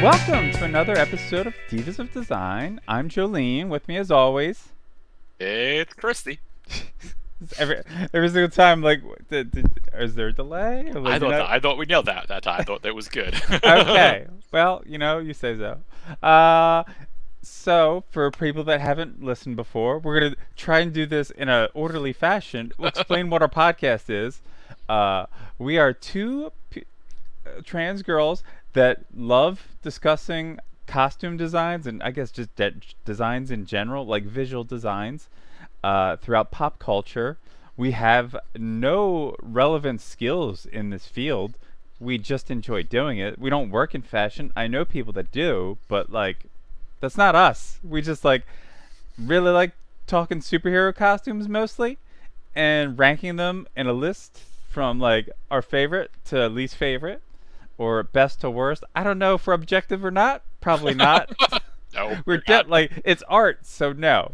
Welcome to another episode of Divas of Design. I'm Jolene. With me, as always, It's Christie. every single time. Like, is there a delay? Or, like, I thought we nailed that time. I thought that was good. Okay. Well, you say so. So for people that haven't listened before, we're gonna try and do this in a orderly fashion. We'll explain what our podcast is. We are two trans girls that love discussing costume designs and I guess just designs in general, like visual designs, throughout pop culture. We have no relevant skills in this field. We just enjoy doing it. We don't work in fashion. I know people that do, but like, that's not us. We just like really like talking superhero costumes mostly and ranking them in a list from like our favorite to least favorite or best to worst. I don't know if we're objective or not. Probably not. No, We're not. like it's art, so no.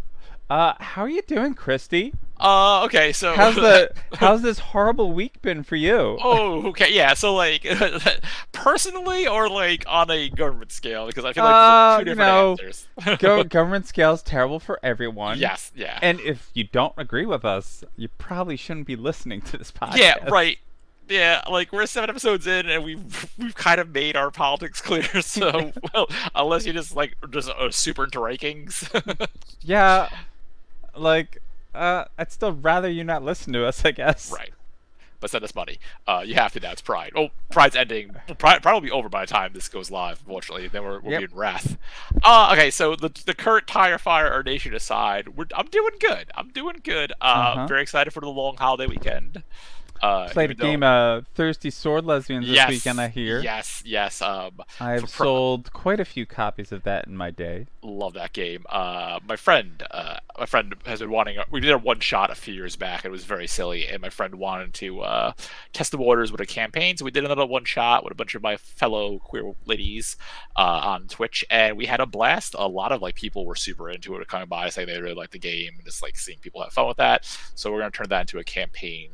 How are you doing, Christy? Okay, so How's this horrible week been for you? Oh, okay, yeah. So like, personally, or like on a government scale, because I feel like there's two different answers. Government scale is terrible for everyone. Yes, yeah, And if you don't agree with us, you probably shouldn't be listening to this podcast. yeah, right. Yeah, like we're 7 episodes in, and we've kind of made our politics clear. So, well, unless you just super into rankings. Yeah, like, I'd still rather you not listen to us, I guess. Right. But send us money. You have to now. It's Pride. Oh, Pride's ending. Pride will be over by the time this goes live, unfortunately. Then we'll Yep. be in wrath. Okay, so the current tire fire our nation aside, I'm doing good. I'm doing good. Very excited for the long holiday weekend. Played a game of Thirsty Sword Lesbians this weekend, I hear. Yes. I've sold quite a few copies of that in my day. Love that game. My friend has been wanting. We did a one shot a few years back. It was very silly, and my friend wanted to test the waters with a campaign. So we did another one shot with a bunch of my fellow queer ladies on Twitch, and we had a blast. A lot of like people were super into it, coming by saying they really liked the game, and just like seeing people have fun with that. So we're gonna turn that into a campaign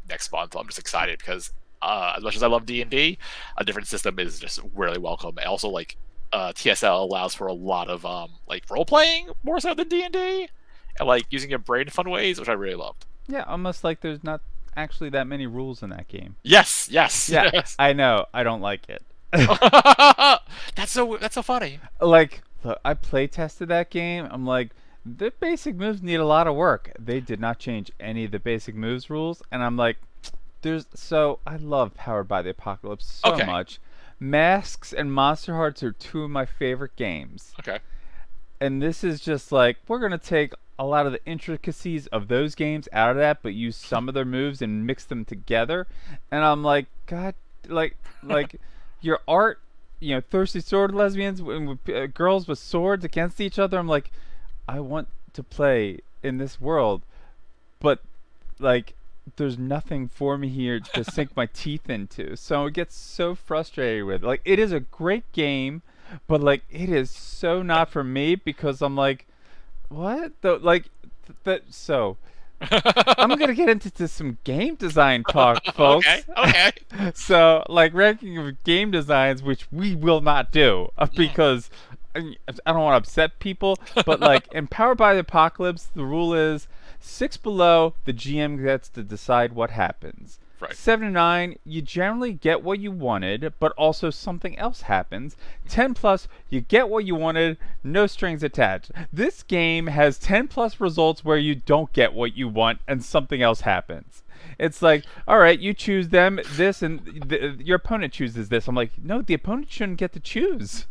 next month. I'm just excited because as much as I love D&D, a different system is just really welcome. And also like TSL allows for a lot of like role playing more so than D&D, and like using your brain in fun ways, which I really loved. Yeah, almost like there's not actually that many rules in that game. Yes. Yeah, Yes. I know. I don't like it. That's so funny. Like, look, I play tested that game. I'm like, the basic moves need a lot of work. They did not change any of the basic moves rules, and I'm like, I love Powered by the Apocalypse so much. Masks and Monster Hearts are two of my favorite games. Okay. And this is just like, we're gonna take a lot of the intricacies of those games out of that, but use some of their moves and mix them together. And I'm like, God, like your art, Thirsty Sword Lesbians, girls with swords against each other. I'm like, I want to play in this world, but like there's nothing for me here to sink my teeth into. So it gets so frustrated with it. Like, it is a great game, but like it is so not for me because I'm like, what? So I'm gonna get into some game design talk, folks. Okay. So, like, ranking of game designs, which we will not do because I don't want to upset people, but like in Powered by the Apocalypse, the rule is 6 below, the GM gets to decide what happens. Right. 7 to 9, you generally get what you wanted, but also something else happens. 10 plus, you get what you wanted, no strings attached. This game has 10 plus results where you don't get what you want and something else happens. It's like, all right, you choose this, and your opponent chooses this. I'm like, no, the opponent shouldn't get to choose.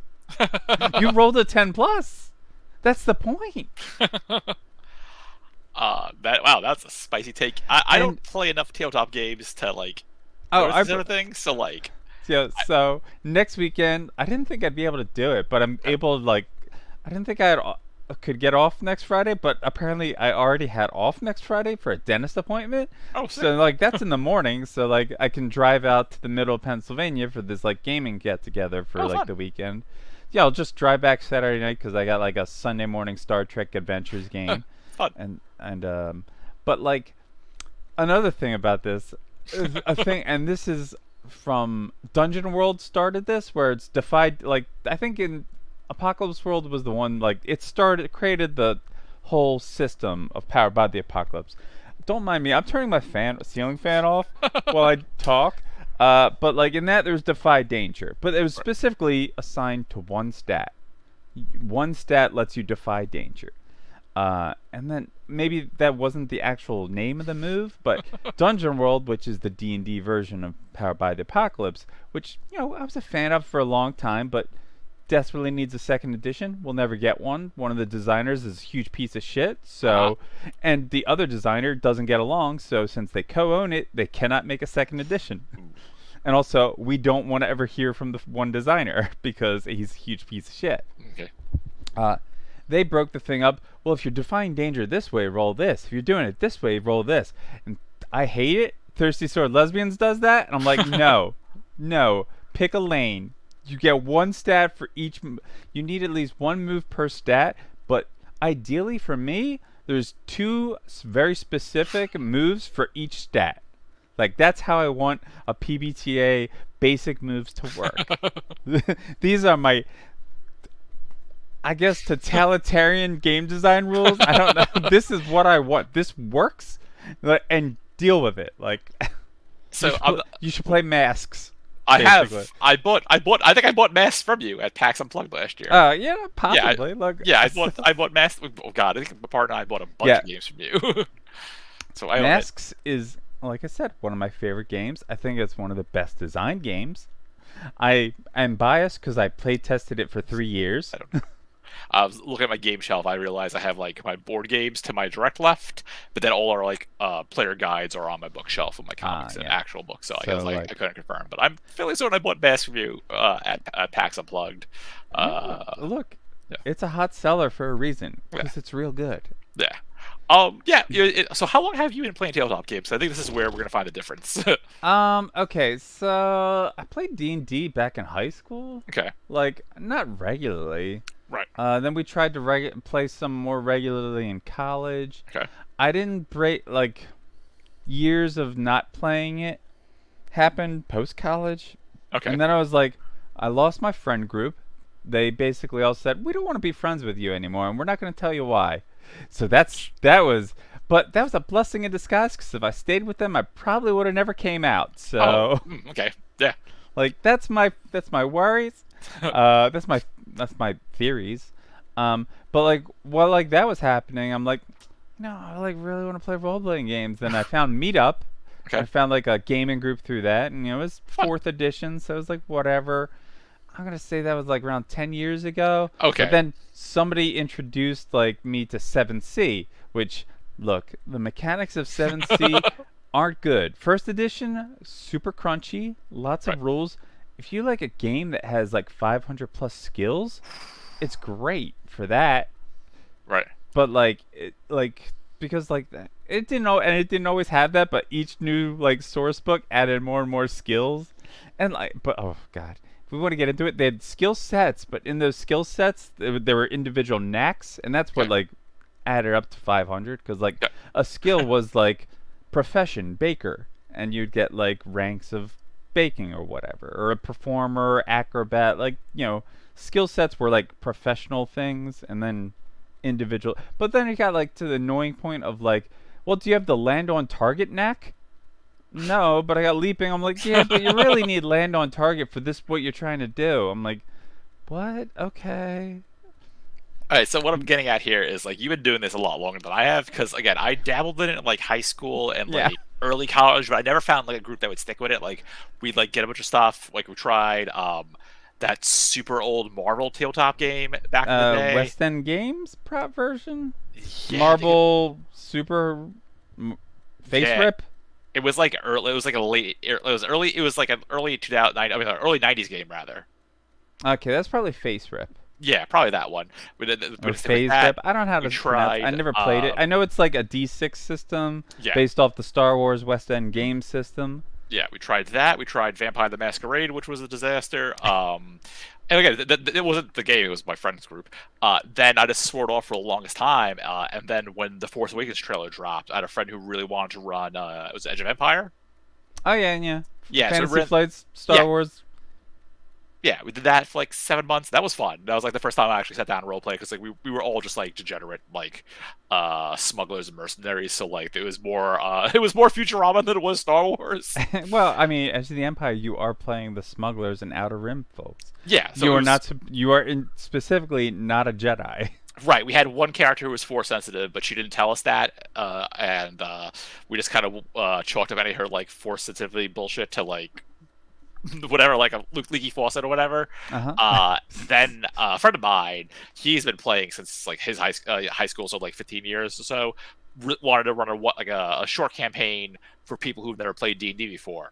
You rolled a 10 plus. That's the point. That's a spicy take. I don't play enough tabletop games to like notice other things. So like, yeah. So next weekend, I didn't think I'd be able to do it, but I'm able to like. I didn't think could get off next Friday, but apparently I already had off next Friday for a dentist appointment. Oh, so like that's in the morning, so like I can drive out to the middle of Pennsylvania for this like gaming get together for like fun. the weekend. Yeah, I'll just drive back Saturday night because I got like a Sunday morning Star Trek Adventures game. Fun. But like another thing about this, a thing, and this is from Dungeon World started this, where it's defied. Like I think in Apocalypse World was the one like it created the whole system of Powered by the Apocalypse. Don't mind me. I'm turning my ceiling fan off while I talk. But like in that, there's defy danger, but it was specifically assigned to one stat. One stat lets you defy danger. And then maybe that wasn't the actual name of the move, but Dungeon World, which is the D&D version of Powered by the Apocalypse, which I was a fan of for a long time, but desperately needs a second edition. We'll never get one. One of the designers is a huge piece of shit, so and the other designer doesn't get along, so since they co-own it, they cannot make a second edition. And also, we don't want to ever hear from the one designer because he's a huge piece of shit. Okay. They broke the thing up. Well, if you're defying danger this way, roll this. If you're doing it this way, roll this. And I hate it. Thirsty Sword Lesbians does that, and I'm like, no, pick a lane. You get one stat for each. You need at least one move per stat, but ideally for me, there's two very specific moves for each stat. Like that's how I want a PBTA basic moves to work. These are my, I guess, totalitarian game design rules. I don't know. This is what I want. This works, and deal with it. Like, so you should play Masks. I basically. have. I think I bought Masks from you at PAX Unplugged last year. Yeah, possibly. I bought Masks. Oh God, I think my partner and I bought a bunch of games from you. So Masks is, like I said, one of my favorite games. I think it's one of the best designed games. I am biased because I play tested it for 3 years. I don't know. I was looking at my game shelf. I realized I have like my board games to my direct left, but then all our like player guides are on my bookshelf with my comics and actual books. So I was like, I couldn't confirm, but I'm fairly certain I bought Masks from you at PAX Unplugged. Look, it's a hot seller for a reason because it's real good. Yeah. So how long have you been playing tabletop games? I think this is where we're gonna find the difference. Okay, so I played D&D back in high school. Okay. Like not regularly. Right. Then we tried to play some more regularly in college. Okay. I didn't break like years of not playing it happened post college. Okay. And then I was like, I lost my friend group. They basically all said, we don't want to be friends with you anymore, and we're not going to tell you why. So that was a blessing in disguise because if I stayed with them, I probably would have never came out. So okay, yeah, like that's my worries. That's my theories. But like while like that was happening, I'm like, no, I like really want to play role playing games. Then I found Meetup. Okay. I found like a gaming group through that, and it was 4th edition, so it was like whatever. I'm gonna say that was like around 10 years ago. Okay. But then somebody introduced like me to 7C, which look, the mechanics of 7C aren't good. 1st edition, super crunchy, lots of rules. If you like a game that has like 500 plus skills, it's great for that. Right. But like because like that, it didn't always have that, but each new like source book added more and more skills. And like but oh god. If we want to get into it, they had skill sets, but in those skill sets, there were individual knacks, and that's what like added up to 500. Because like a skill was like profession baker, and you'd get like ranks of baking or whatever, or a performer, acrobat. Like skill sets were like professional things, and then individual. But then it got like to the annoying point of like, well, do you have the land on target knack? No, but I got leaping. I'm like, yeah, but you really need land on target for this, what you're trying to do. I'm like, what? Okay. All right, so what I'm getting at here is like you've been doing this a lot longer than I have, because again, I dabbled in it in like high school and like early college, but I never found like a group that would stick with it. Like we'd like get a bunch of stuff. Like we tried that super old Marvel tabletop game back in the day. West End Games prop version. Yeah, Marvel Super Face Rip. It was like early. It was like a late. It was early. It was like an early 2009. I mean, an early 90s game rather. Okay, that's probably Face Rip. Yeah, probably that one. Or Phase Rip. I don't know how to pronounce it. I never played it. I know it's like a D6 system based off the Star Wars West End game system. Yeah, we tried that. We tried Vampire the Masquerade, which was a disaster. And again, it wasn't the game; it was my friend's group. Then I just swore it off for the longest time. And then when the Force Awakens trailer dropped, I had a friend who really wanted to run. It was Edge of Empire. Oh yeah, yeah. Yeah, so we Fantasy ran. Flights, Star Yeah, Wars. yeah, we did that for like 7 months. That was fun. That was like the first time I actually sat down and role play because like we were all just like degenerate like smugglers and mercenaries. So like it was more Futurama than it was Star Wars. Well, I mean, as the Empire, you are playing the smugglers and Outer Rim folks. Yeah, so You it are was not. You are specifically not a Jedi. right. We had one character who was force sensitive, but she didn't tell us that, and we just kind of chalked up any of her like force sensitivity bullshit to like whatever, like a leaky faucet or whatever. Uh-huh. Then a friend of mine, he's been playing since like his high school, so like 15 years or so. Wanted to run a short campaign for people who've never played D&D before.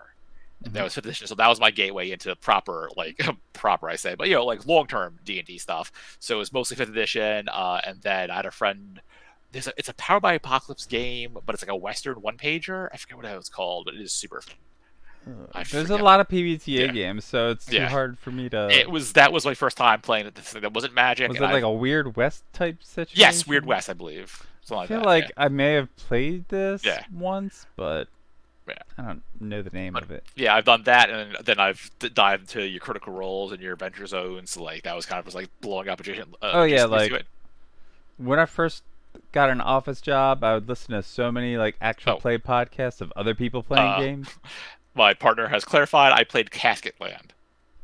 And that was 5th edition, so that was my gateway into proper, like proper, I say, but you know, like long-term D&D stuff. So it was mostly 5th edition, and then I had a friend. It's a Powered by Apocalypse game, but it's like a Western one-pager. I forget what it was called, but it is super fun. There's a lot of PBTA Yeah. games, so it's too Yeah. hard for me to. That was my first time playing this thing that wasn't Magic. Was it and like a Weird West type situation? Yes, Weird West, I believe. Something I like feel that, like yeah. I may have played this Yeah. once, but Yeah. I don't know the name But, of it. yeah, I've done that, and then I've dived into your Critical Roles and your Adventure Zones. So, like that was kind of just like blowing up adjacent. Oh yeah, adjacencies like to it. when I first got an office job, I would listen to so many like actual Oh. play podcasts of other people playing Uh, games. My partner has clarified. I played Casket Land.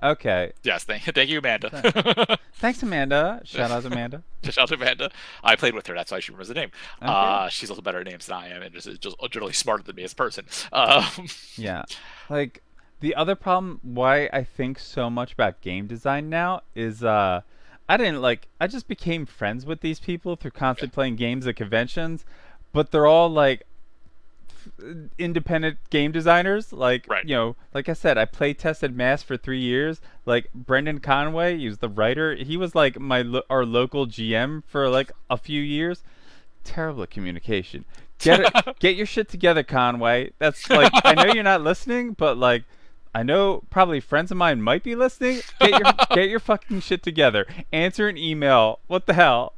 Okay. Yes, thank you, Amanda. Thanks, Amanda. Shout out to Amanda. Shout out to Amanda. I played with her. That's why she remembers the name. Okay. She's also better at names than I am, and just generally smarter than me as a person. Yeah. Like the other problem why I think so much about game design now is I just became friends with these people through constantly playing games at conventions, but they're all like independent game designers. Like, Right. you know, like I said, I play tested Mass for 3 years. Like Brendan Conway, he was the writer. He was like our local GM for like a few years. Terrible at communication. Get your shit together, Conway. That's like, I know you're not listening, but like, I know probably friends of mine might be listening. Get your fucking shit together. Answer an email. What the hell?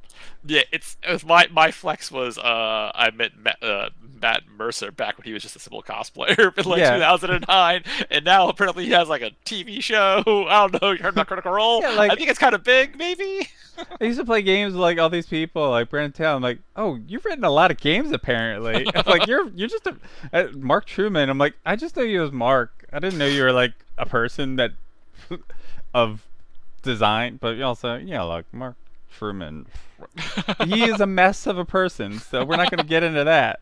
Yeah, it was my flex was I met Matt Mercer back when he was just a simple cosplayer in like Yeah. 2009, and now apparently he has like a TV show. I don't know. You heard about Critical Role? Yeah, like- I think it's kind of big, maybe. I used to play games with like all these people, like Brandon Taylor. I'm like, oh, you've written a lot of games apparently. I'm like you're just Mark Truman. I'm like, I just know you as Mark. I didn't know you were like a person that of design, but also like Mark Truman. He is a mess of a person, so we're not going to get into that.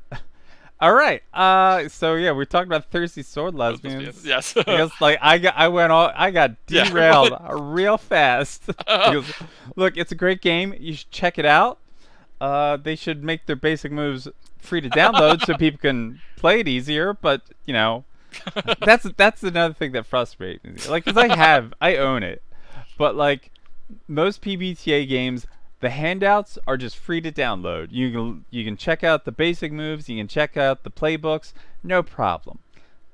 All right. So yeah, we talked about thirsty sword lesbians. Yes. I guess like I got Yeah. derailed real fast. Because, look, it's a great game. You should check it out. They should make their basic moves free to download so people can play it easier. But that's another thing that frustrates me. Like, cause I own it, but like most PBTA games, the handouts are just free to download. You can check out the basic moves. You can check out the playbooks. No problem.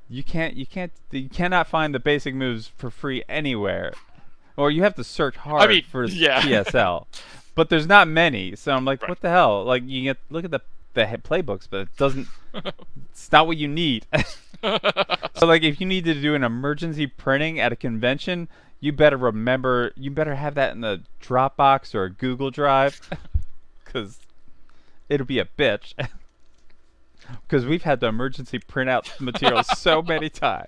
You cannot find the basic moves for free anywhere, or you have to search hard for PSL. But there's not many, so I'm like, Right. what the hell? Like you look at the playbooks, but it doesn't. It's not what you need. So like, if you need to do an emergency printing at a convention, you better have that in the Dropbox or a Google Drive, because it'll be a bitch. Because we've had to emergency print out material so many times.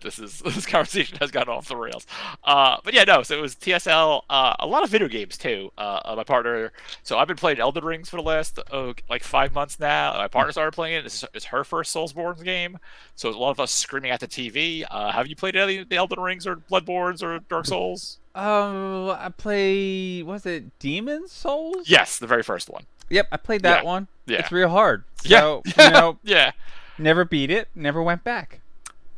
This conversation has gotten off the rails. But yeah, no. So it was TSL. A lot of video games too. My partner. So I've been playing Elden Rings for the last like 5 months now. My partner started playing it. It's her first Soulsborne game. So it's a lot of us screaming at the TV. Have you played any of the Elden Rings or Bloodborns or Dark Souls? I play. Was it Demon Souls? Yes, the very first one. Yep, I played that Yeah. one. Yeah. It's real hard. Yeah. So, Yeah. never beat it. Never went back.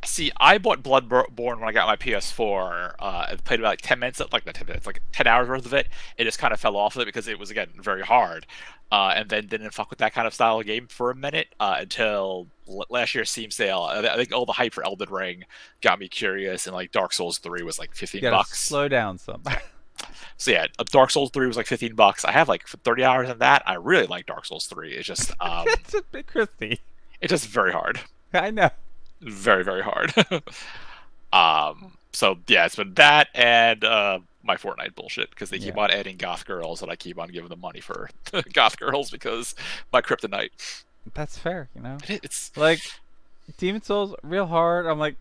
See, I bought Bloodborne when I got my PS4. And played about like 10 minutes, like not 10 minutes, like 10 hours worth of it. It just kind of fell off of it because it was, again, very hard. And then didn't fuck with that kind of style of game for a minute until last year's Steam sale. I think all the hype for Elden Ring got me curious, and like Dark Souls 3 was like 15 You gotta bucks. slow down some. So yeah, Dark Souls 3 was like 15 bucks. I have like 30 hours in that. I really like Dark Souls 3. It's just It's a bit Christie. it's just very hard. I know. very, very hard. So yeah, it's been that and my Fortnite bullshit because they keep Yeah, on adding goth girls and I keep on giving them money for goth girls because my kryptonite. that's fair. You know, It's like Demon Souls, real hard. I'm like,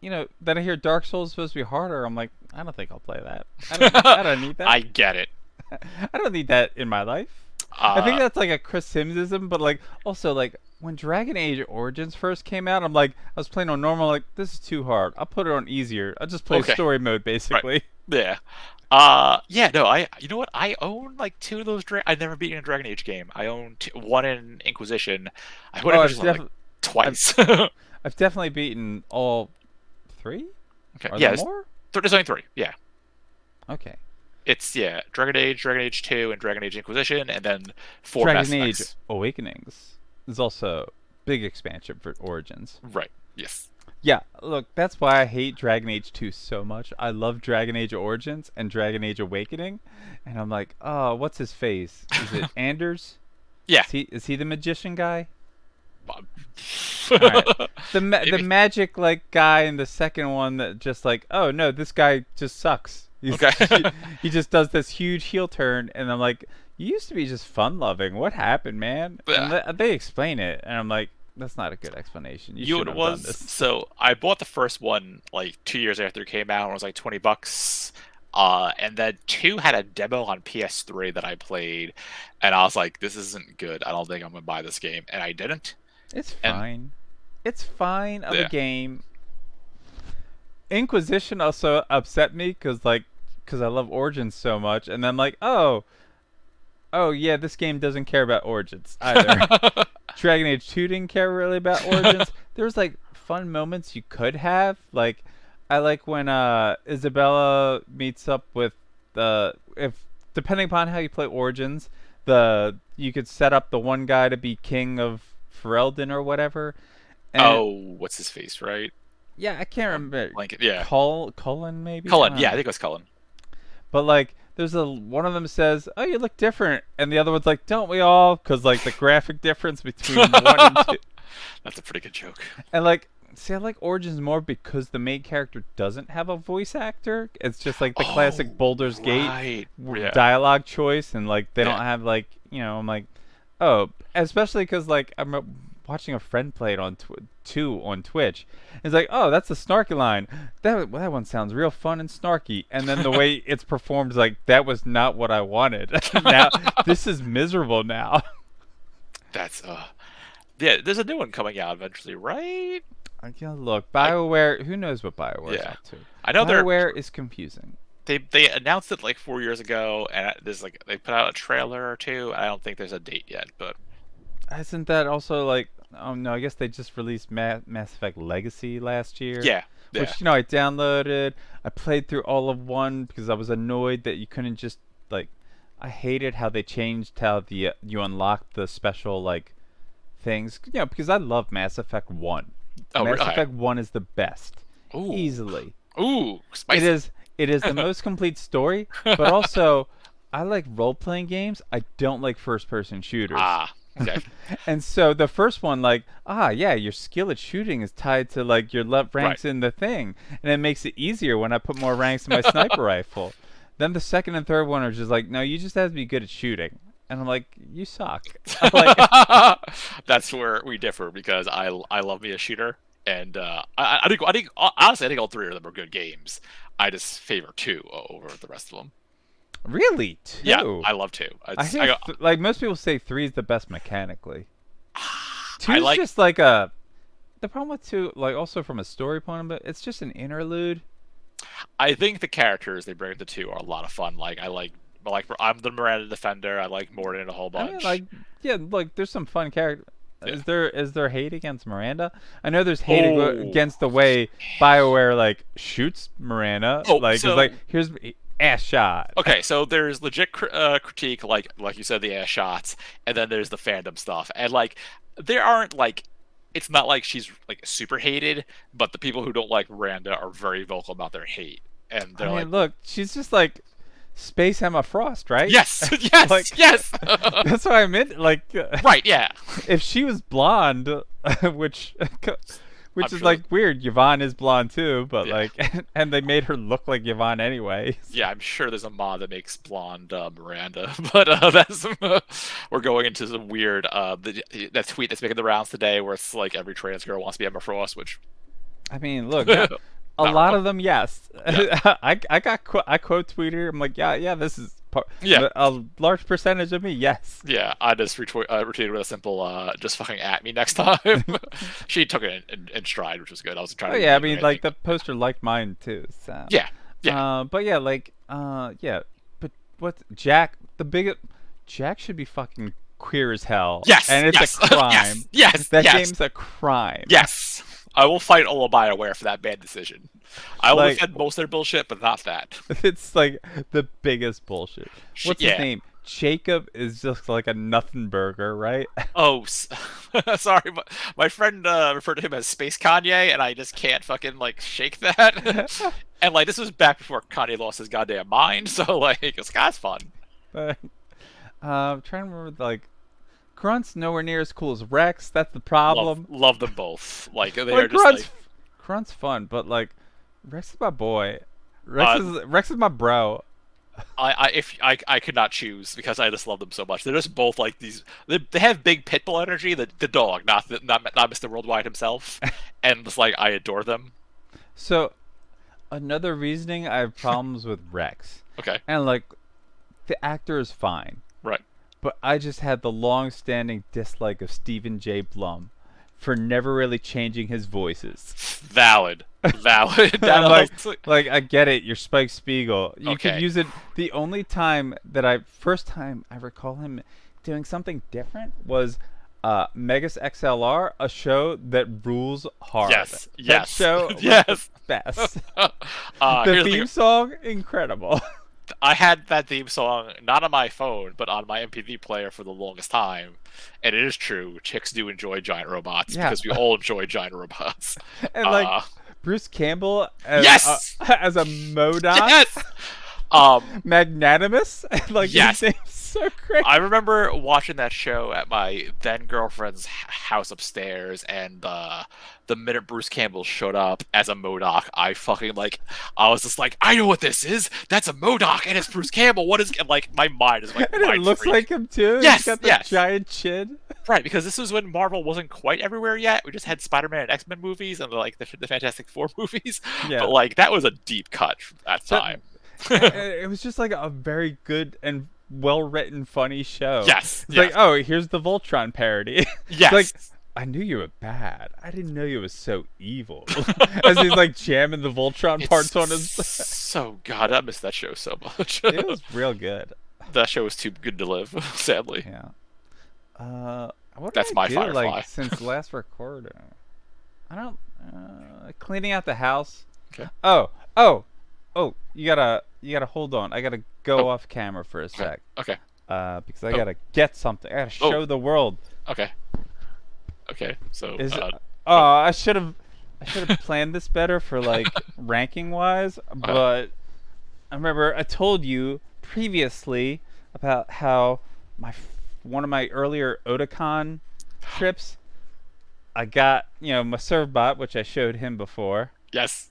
then I hear Dark Souls is supposed to be harder. I'm like, I don't think I'll play that. I don't need that. I get it. I don't need that in my life. I think Uh, that's like a Chris Simsism, but like also like when Dragon Age Origins first came out, I'm like I was playing on normal, like this is too hard. I'll put it on easier. I'll just play okay, story mode right, basically. yeah. Yeah, no, you know what? I own like two of those. I've never beaten a Dragon Age game. I own one in Inquisition. I put Oh, Inquisition like I've twice. I've definitely beaten all three. Okay, Are yeah, there more? there's only three. Yeah, Okay. it's Dragon Age 2, and Dragon Age Inquisition, and then four Dragon Mass Age Effects. Awakenings is also big expansion for Origins. Right. Yes. Yeah, look, that's why I hate Dragon Age 2 so much. I love Dragon Age Origins and Dragon Age Awakening, and I'm like, oh, what's his face? Is it Anders? Yeah. Is he the magician guy? Um, Alright. The Maybe. magic like guy in the second one that just like, oh no, this guy just sucks. Okay. He just does this huge heel turn, and I'm like, you used to be just fun loving. What happened, man? And Yeah. they explain it, and I'm like, that's not a good explanation. You You know what shouldn't it have done was? this. So I bought the first one like 2 years after it came out, and it was like $20. And then two had a demo on PS3 that I played, and I was like, "This isn't good. I don't think I'm gonna buy this game," and I didn't. It's And fine. It's fine of a yeah, game. Inquisition also upset me because I love Origins so much, and then like, oh yeah, this game doesn't care about Origins either. Dragon Age 2 didn't care really about Origins. There was like fun moments you could have. Like I like when Isabella meets up with the if depending upon how you play Origins, you could set up the one guy to be king of Ferelden or whatever. And oh, what's his face, right? yeah, I can't remember. Like, yeah, Cullen maybe? I Cullen. don't Yeah, I know. think it was Cullen. But like, there's one of them says, "Oh, you look different," and the other one's like, "Don't we all?" Because like the graphic difference between one and two, That's a pretty good joke. and like, see, I like Origins more because the main character doesn't have a voice actor. It's just like the Oh, classic Baldur's Gate right. Yeah. dialogue choice, and like they don't Yeah. have like I'm like, oh, especially because like watching a friend play it on two on Twitch. It's like, oh, that's a snarky line. That one sounds real fun and snarky. And then the way it's performed is like that was not what I wanted. Now this is miserable now. That's yeah. There's a new one coming out eventually, right? I can look. I BioWare. Who knows what BioWare's yeah. up to? I know BioWare is confusing. they announced it like 4 years ago, and there's like they put out a trailer or two. I don't think there's a date yet, but Isn't that also like? Oh no, I guess they just released Mass Effect Legacy last year. yeah, yeah. Which I downloaded. I played through all of one because I was annoyed that you couldn't just like. I hated how they changed how you unlocked the special like things. Because I love Mass Effect One. Oh, Mass really? Effect One is the best, Ooh, easily. ooh, It spicy. is. It is the most complete story, but also I like role playing games. I don't like first person shooters. Ah, okay. And so the first one, like, yeah, your skill at shooting is tied to like your ranks Right. in the thing, and it makes it easier when I put more ranks in my sniper rifle. Then the second and third one are just like, no, you just have to be good at shooting, and I'm like, you suck. I'm like, That's where we differ because I love me a shooter, and I think honestly I think all three of them are good games. I just favor two over the rest of them. really, Yeah, two? I love two. I It's, hear like most people say three is the best mechanically. I Two's like just like a. The problem with two, like also from a story point of view, it's just an interlude. I think the characters they bring to two are a lot of fun. Like I'm the Miranda Defender. I like Mordin a whole I mean, bunch. like, yeah, like there's some fun character. Yeah. Is there hate against Miranda? I know there's hate Oh. against the way BioWare like shoots Miranda. Oh, Like, so- it's like here's ass shot. Okay, so there's legit critique, like you said, the ass shots, and then there's the fandom stuff, and like there aren't like it's not like she's like super hated, but the people who don't like Miranda are very vocal about their hate, and I they're mean, like, look, she's just like Space Emma Frost, right? yes, yes, Like- yes, That's what I meant. Like, right, yeah, if she was blonde, which Which is sure like weird. Yvonne is blonde too, but yeah. like, and they made her look like Yvonne anyway. Yeah, I'm sure there's a mod that makes blonde Miranda, but that's we're going into some weird that tweet that's making the rounds today, where it's like every trans girl wants to be Emma Frost, which I mean, look, yeah, a not lot wrong. of them, yes. Yeah, I quote tweeter. I'm like, yeah, this is yeah, a large percentage of me. Yes. yeah. I just retweeted with a simple just fucking at me next time. She took it in stride, which was good. I was trying Oh to yeah, I do mean, anything. like the poster liked mine too. So. Yeah, yeah. But yeah, like, yeah. But what Jack? The biggest Jack should be fucking queer as hell. Yes, And it's yes, a crime. yes, That yes, game's a crime. yes. I will fight all BioWare for that bad decision. I will Like, defend most of their bullshit, but not that. it's like the biggest bullshit. What's his Yeah. name? Jacob is just like a nothing burger, right? Oh, sorry. My friend referred to him as Space Kanye, and I just can't fucking like shake that. And like this was back before Kanye lost his goddamn mind, so like this guy's fun. But, I'm trying to remember, like, Grunt's nowhere near as cool as Rex. That's the problem. Love them both. Like they're Like, just like Grunt's fun, but like, Rex is my boy. Rex is my bro. I could not choose because I just love them so much. They're just both like these. They have big pitbull energy. The dog, not Mr. Worldwide himself, and just like I adore them. So, another reasoning I have problems with Rex, Okay, and like, the actor is fine, right. but I just had the long-standing dislike of Stephen J. Blum for never really changing his voices. Valid. That I'm was- like, I get it. You're Spike Spiegel. You could Okay. use it. The only first time I recall him doing something different was Megas XLR, a show that rules hard. Yes, That yes, show was yes. the best. Uh, The here's the- theme song, incredible. I had that theme song not on my phone, but on my MP3 player for the longest time. And it is true, chicks do enjoy giant robots Yeah. because we all enjoy giant robots. And like Uh, Bruce Campbell as, Yes! as a MODOK, yes. magnanimous. Like, Yes. his name's so great. I remember watching that show at my then girlfriend's house upstairs, and the minute Bruce Campbell showed up as a MODOK, I was just like, I know what this is. That's a MODOK, and it's Bruce Campbell. What is and like my mind is like And it mind looks freak. like him too. Yes, He's got the yes. giant chin. Right, because this was when Marvel wasn't quite everywhere yet. We just had Spider-Man and X-Men movies and like the Fantastic Four movies. Yeah. But like that was a deep cut at the So- time. It was just like a very good and well-written, funny show. Yes, It's yes. like, oh, here's the Voltron parody. It's Yes. like, I knew you were bad. I didn't know you were so evil. As he's like jamming the Voltron It's parts on his. so God, I miss that show so much. It was real good. That show was too good to live, sadly. Yeah. What did That's I my do, Firefly. like, since last recording? I don't. Cleaning out the house. Okay. Oh. You gotta hold on. I gotta go off camera for a sec. Okay. Because I gotta get something. I gotta show the world. Okay. Okay. So I should have planned this better for like ranking wise, but I remember I told you previously about how one of my earlier Otakon trips, I got my Servbot, which I showed him before, yes.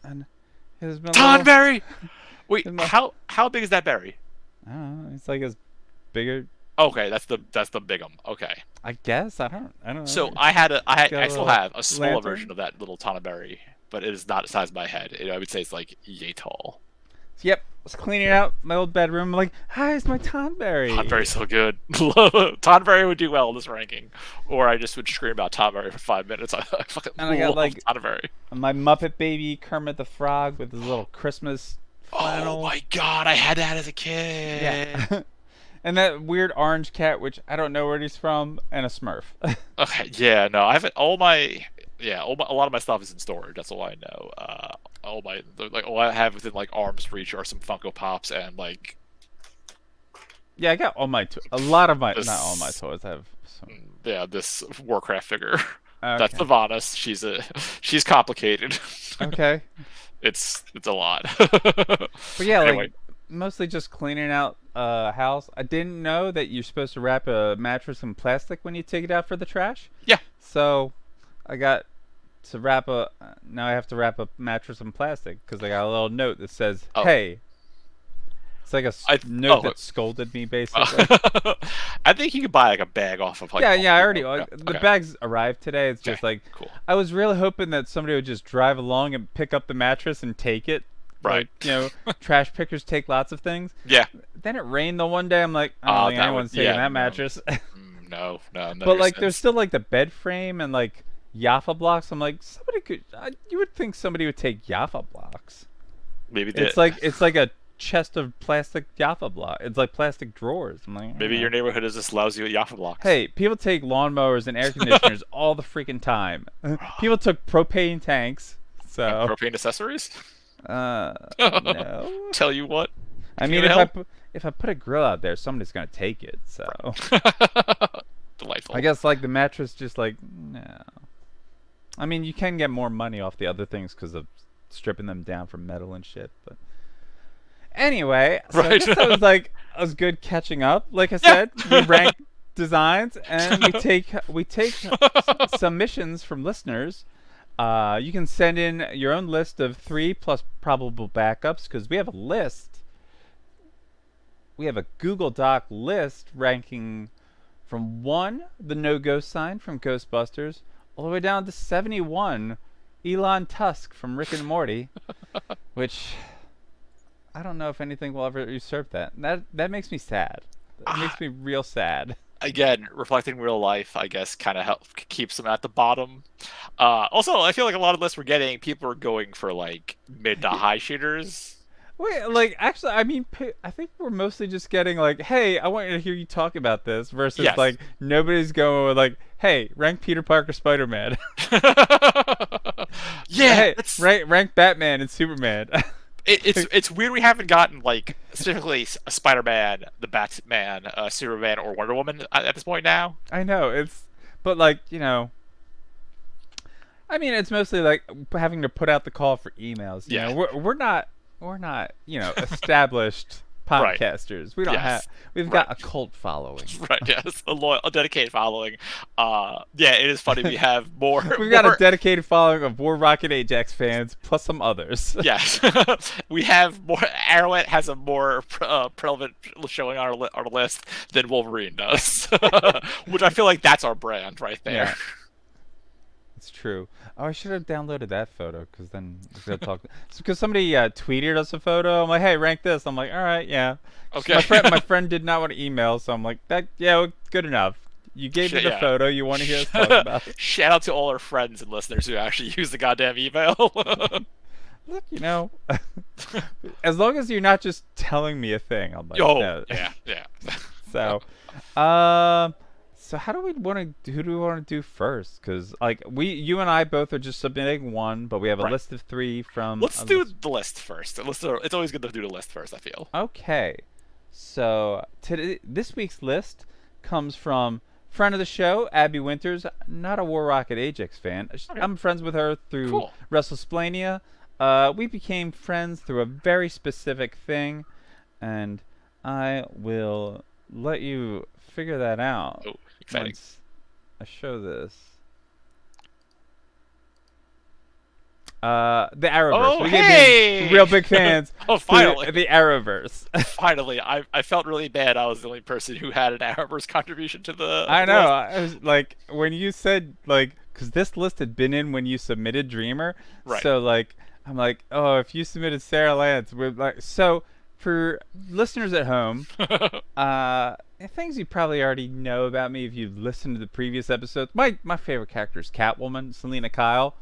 and his little, I Tonberry. Wait, Isn't that- how big is that berry? don't know, it's like as bigger. Okay, that's the bigum. Okay. I guess I don't know. So I got I a still little have a smaller lantern? version of that little Tonberry, but it is not the size of my head. I would say it's like yay tall. Yep, I was cleaning out my old bedroom. I'm like, hi, it's my Tonberry. Tonberry's so good. Tonberry would do well in this ranking, or I just would scream about Tonberry for 5 minutes. I fucking And I got, love like, Tonberry. My Muppet Baby Kermit the Frog with his little Christmas flannel. Oh my God, I had that as a kid. Yeah. And that weird orange cat, which I don't know where he's from, and a Smurf. Okay, yeah, no, I have a lot of my stuff is in storage. That's all I know. All I have within like arm's reach are some Funko Pops and like Yeah, I got a lot of my, This- not all my toys. I have some. this Warcraft figure. That's Okay. Sylvanas. She's complicated. Okay. It's a lot. But yeah, Anyway. like, mostly just cleaning out a house. I didn't know that you're supposed to wrap a mattress in plastic when you take it out for the trash. Yeah. So I got to wrap a now I have to wrap a mattress in plastic because I got a little note that says, Oh. "Hey." It's like a note that scolded me, basically. I think you could buy like a bag off of like. Yeah. I already Yeah, the okay. bags arrived today. It's just like Cool. I was really hoping that somebody would just drive along and pick up the mattress and take it. Right. Like, trash pickers take lots of things. Yeah. Then it rained the one day. I'm like, I don't think anyone's taking that mattress. No. But like, there's still like the bed frame and like Jaffa blocks. I'm like, somebody could. You would think somebody would take Jaffa blocks. Maybe it's like a chest of plastic Jaffa block. It's like plastic drawers. I'm like, maybe your neighborhood is just lousy with Jaffa blocks. Hey, people take lawnmowers and air conditioners all the freaking time. People took propane tanks. So propane accessories? No. Tell you what. I mean, if I put a grill out there, somebody's gonna take it. So delightful. I guess like the mattress, just like no. I mean, you can get more money off the other things because of stripping them down from metal and shit. But anyway, so I guess that was good catching up. Like I said, we rank designs and we take submissions from listeners. You can send in your own list of 3 plus probable backups because we have a list. We have a Google Doc list ranking from 1, the no ghost sign from Ghostbusters, all the way down to 71, Elon Tusk from Rick and Morty, which I don't know if anything will ever usurp that. That makes me sad. That makes me real sad. Again, reflecting real life, I guess, kind of keeps them at the bottom. Also, I feel like a lot of lists we're getting, people are going for like mid to high shooters. Wait, like actually, I mean, I think we're mostly just getting like, "Hey, I want to hear you talk about this," versus like nobody's going with like, "Hey, rank Peter Parker Spider-Man." Yeah, hey, rank Batman and Superman. It's weird we haven't gotten like specifically a Spider-Man, the Batman, Superman, or Wonder Woman at this point now. I know but like I mean, it's mostly like having to put out the call for emails. You know, we're not established podcasters. We don't have. We've got a cult following. Right. Yes, a dedicated following. Yeah, it is funny. We have more. We've got a dedicated following of more Rocket Ajax fans, plus some others. Yes, we have more. Arrowhead has a more prevalent showing on our list than Wolverine does, which I feel like that's our brand right there. Yeah. It's true. Oh, I should have downloaded that photo because then we could talk. Because somebody tweeted us a photo. I'm like, hey, rank this. I'm like, all right, yeah. Okay. My friend did not want to email, so I'm like, good enough. You gave me the photo. You want to hear us talk about it. Shout out to all our friends and listeners who actually use the goddamn email. Look, as long as you're not just telling me a thing, I'm like, no. Yeah. So how do we want to? Who do we want to do first? Because like you and I both are just submitting one, but we have a list of 3 from. Let's do the list first. It's always good to do the list first, I feel. Okay, so this week's list comes from friend of the show, Abby Winters. Not a War Rocket Ajax fan. Okay. I'm friends with her through WrestleSplania. We became friends through a very specific thing, and I will let you figure that out. Oh, exciting. Once I show this. The Arrowverse. Oh, hey! Real big fans. Oh, finally. The Arrowverse. Finally. I felt really bad I was the only person who had an Arrowverse contribution to the I know. list. I was like, when you said, like, because this list had been in when you submitted Dreamer. Right. So, like, I'm like, oh, if you submitted Sarah Lance, we're like, so for listeners at home, things you probably already know about me if you've listened to the previous episodes. My favorite character is Catwoman, Selena Kyle.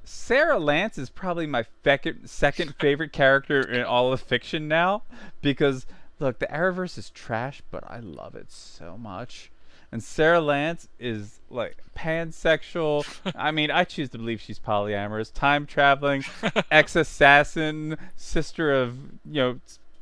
Sarah Lance is probably my second favorite character in all of fiction now, because look, the Arrowverse is trash, but I love it so much. And Sarah Lance is like pansexual. I mean, I choose to believe she's polyamorous, time traveling, ex-assassin, sister of,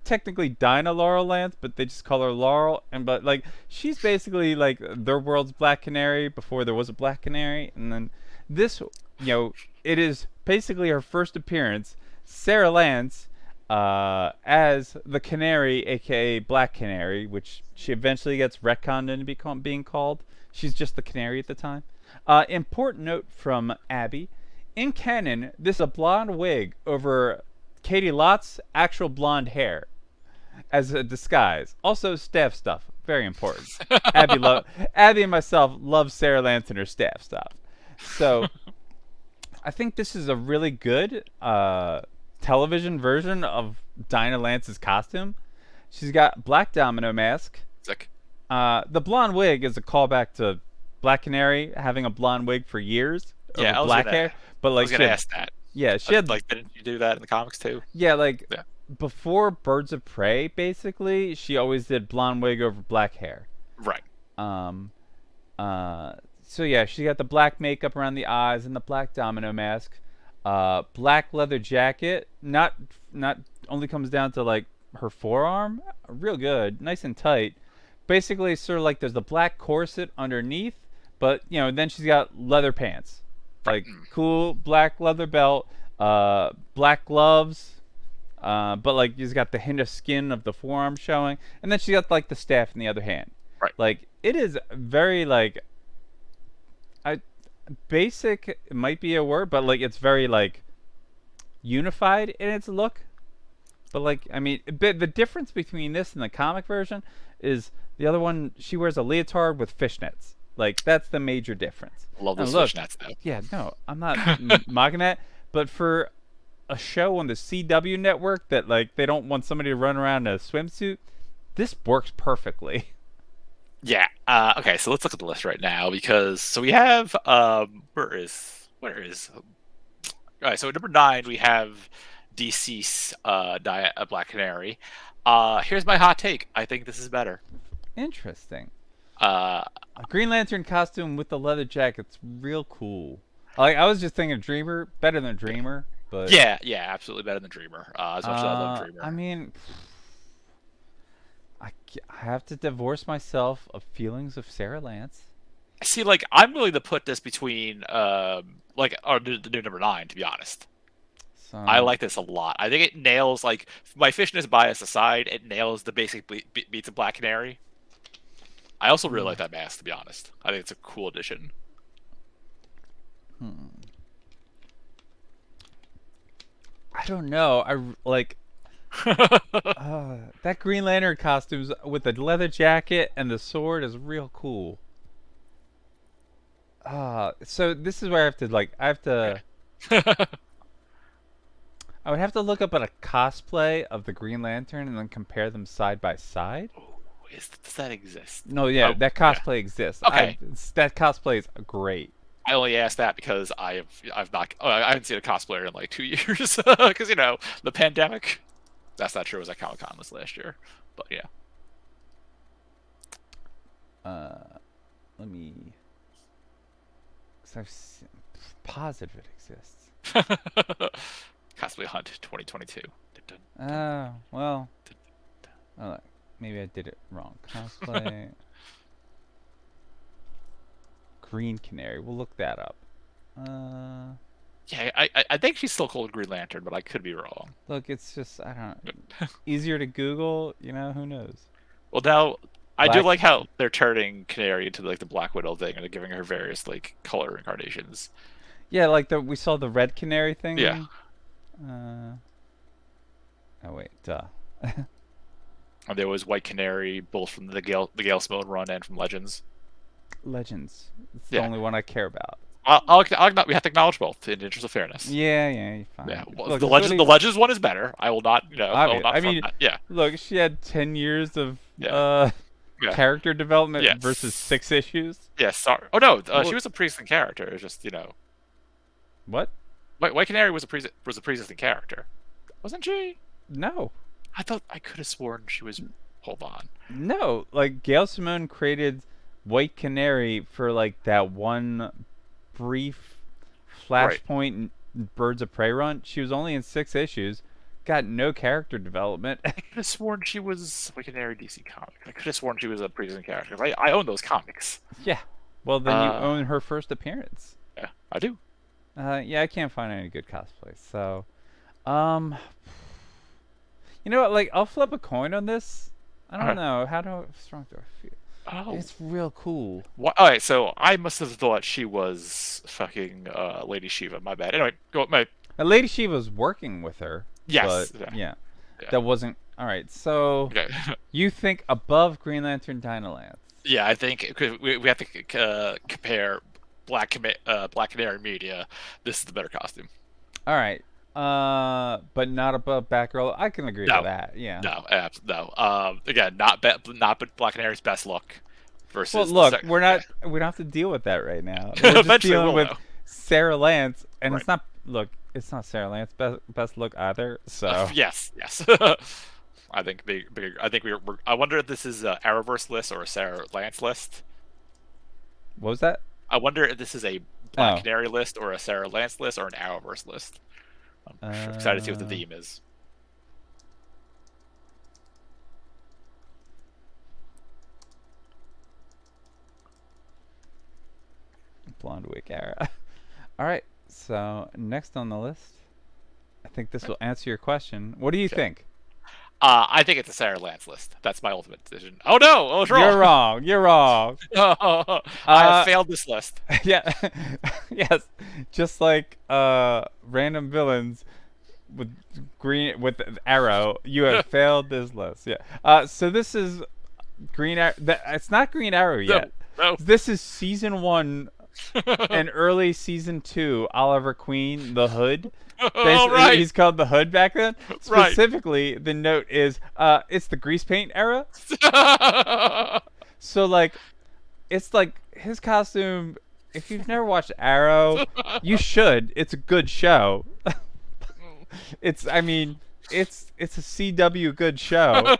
technically Dinah Laurel Lance, but they just call her Laurel. But like, she's basically like their world's Black Canary before there was a Black Canary. And then this, it is basically her first appearance, Sarah Lance, as the Canary, aka Black Canary, which she eventually gets retconned into being called. She's just the Canary at the time. Important note from Abby. In canon, this is a blonde wig over Katie Lott's actual blonde hair as a disguise. Also, staff stuff. Very important. Abby and myself love Sarah Lance and her staff stuff. So, I think this is a really good television version of Dinah Lance's costume. She's got black domino mask. Sick. The blonde wig is a callback to Black Canary having a blonde wig for years over black hair. But like, I was gonna ask that. Yeah, she had like. Didn't you do that in the comics too? Yeah, like before Birds of Prey, basically, she always did blonde wig over black hair. Right. So yeah, she got the black makeup around the eyes and the black domino mask. Black leather jacket. Not only comes down to like her forearm. Real good, nice and tight. Basically, sort of like there's the black corset underneath, but then she's got leather pants, like cool black leather belt, black gloves, but like she's got the hint of skin of the forearm showing, and then she got like the staff in the other hand. Right. Like it is very like, basic might be a word, but like it's very like unified in its look. But like, I mean, the difference between this and the comic version is the other one, she wears a leotard with fishnets. Like, that's the major difference. Love those fishnets, though. Yeah, no, I'm not mocking that. But for a show on the CW network that, like, they don't want somebody to run around in a swimsuit, this works perfectly. Yeah. Okay, so let's look at the list right now because we have where is all right, so at number 9 we have DC's Black Canary. Here's my hot take. I think this is better. Interesting. A Green Lantern costume with the leather jacket's real cool. Like, I was just thinking Dreamer, better than Dreamer, but yeah, absolutely better than Dreamer. As much as I love Dreamer. I mean, I have to divorce myself of feelings of Sarah Lance. See, like, I'm willing to put this between the new number 9, to be honest. I like this a lot. I think it nails, like, my fishness bias aside, it nails the basic beats of Black Canary. I also really like that mask, to be honest. I think it's a cool addition. I don't know. That Green Lantern costumes with the leather jacket and the sword is real cool. So this is where I would have to look up at a cosplay of the Green Lantern and then compare them side by side. Does that exist? No, yeah, that cosplay exists. Okay. That cosplay is great. I only asked that because I haven't seen a cosplayer in like 2 years because the pandemic. That's not true. It was at Comic-Con this last year, but yeah. Let me. Because I'm positive it exists. Cosplay Hunt 2022. Well. Maybe I did it wrong. Cosplay. Green Canary. We'll look that up. Yeah, I think she's still called Green Lantern, but I could be wrong. Look, it's just, I don't know. Easier to Google, who knows? Well, now, I do like how they're turning Canary into like the Black Widow thing and they're giving her various like color incarnations. Yeah, like we saw the Red Canary thing. Yeah. Oh wait, duh. And there was White Canary, both from the Gail Simone run and from Legends. Legends. It's the only one I care about. We have to acknowledge both in the interest of fairness. Yeah, you're fine. Yeah, well, the Legends one is better. I will not, I mean, yeah. Look, she had 10 years of character development versus 6 issues. Yeah, sorry. Oh no, she was a pre-existing character. It's just What? White Canary was a pre-existing character, wasn't she? No. I thought I could have sworn she was. Hold on. No, like Gail Simone created White Canary for like that one brief Flashpoint Birds of Prey run. She was only in 6 issues, got no character development. I could have sworn she was White Canary DC comic. I could have sworn she was a pre-existing character. I own those comics. Yeah. Well, then you own her first appearance. Yeah, I do. Yeah, I can't find any good cosplays. So, you know what? Like, I'll flip a coin on this. I don't know. How strong do I feel? Oh, It's real cool. what? All right, so I must have thought she was fucking Lady Shiva. My bad. Anyway, go. My Lady Shiva's working with her, but yes. Yeah. yeah, Yeah. that wasn't all right. So Okay. you think above Green Lantern Dynalance? Yeah, I think 'cause we have to compare Black Canary Media. This is the better costume. All right, but not above Batgirl. I can agree with No, that. Yeah. no. Again, not Black Canary's best look Well, versus the look, we're not. We don't have to deal with that right now. We're just Eventually, dealing we'll with know. Sarah Lance, and Right. it's not. Look, it's not Sarah Lance best look either. So Yes. I think I think we're. I wonder if this is a Arrowverse list or a Sarah Lance list. what was that? I wonder if this is a Black Oh, Canary list or a Sarah Lance list or an Arrowverse list. I'm excited to see what the theme is. blonde wig era. All right. So next on the list, I think this will answer your question. What do you Okay. think? I think it's a Sarah Lance list. That's my ultimate decision. Oh no, I was wrong. You're wrong. You're wrong. I have failed this list. Yeah. Yes. Just like random villains with with Arrow, you have failed this list. Yeah. So this is Green Arrow. It's not Green Arrow yet. No. This is season 1 and early season 2. Oliver Queen, the Hood. Oh, right. He's called the Hood back then. Right. Specifically, the note is it's the grease paint era. So like, it's like his costume. If you've never watched Arrow, you should. It's a good show. I mean, it's a CW good show.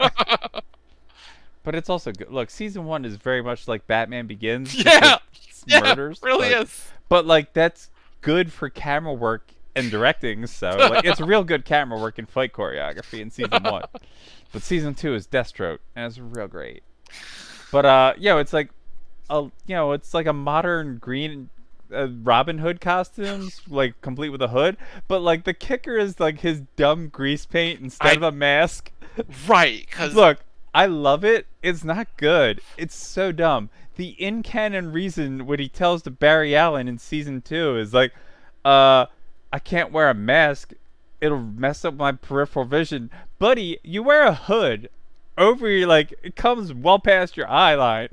But it's also good. Look, season 1 is very much like Batman Begins. just Yeah. with Yeah. murders. Really but, is. But like that's good for camera work and directing. So like it's real good camera work and fight choreography in season 1. But season 2 is Deathstroke, and it's real great. But it's like it's like a modern green Robin Hood costumes, like complete with a hood. But like the kicker is like his dumb grease paint instead of a mask. Right. Because Look, I love it. It's not good. It's so dumb. The in-canon reason what he tells to Barry Allen in season 2 is like, I can't wear a mask. It'll mess up my peripheral vision. Buddy, you wear a hood over your, like, it comes well past your eye line.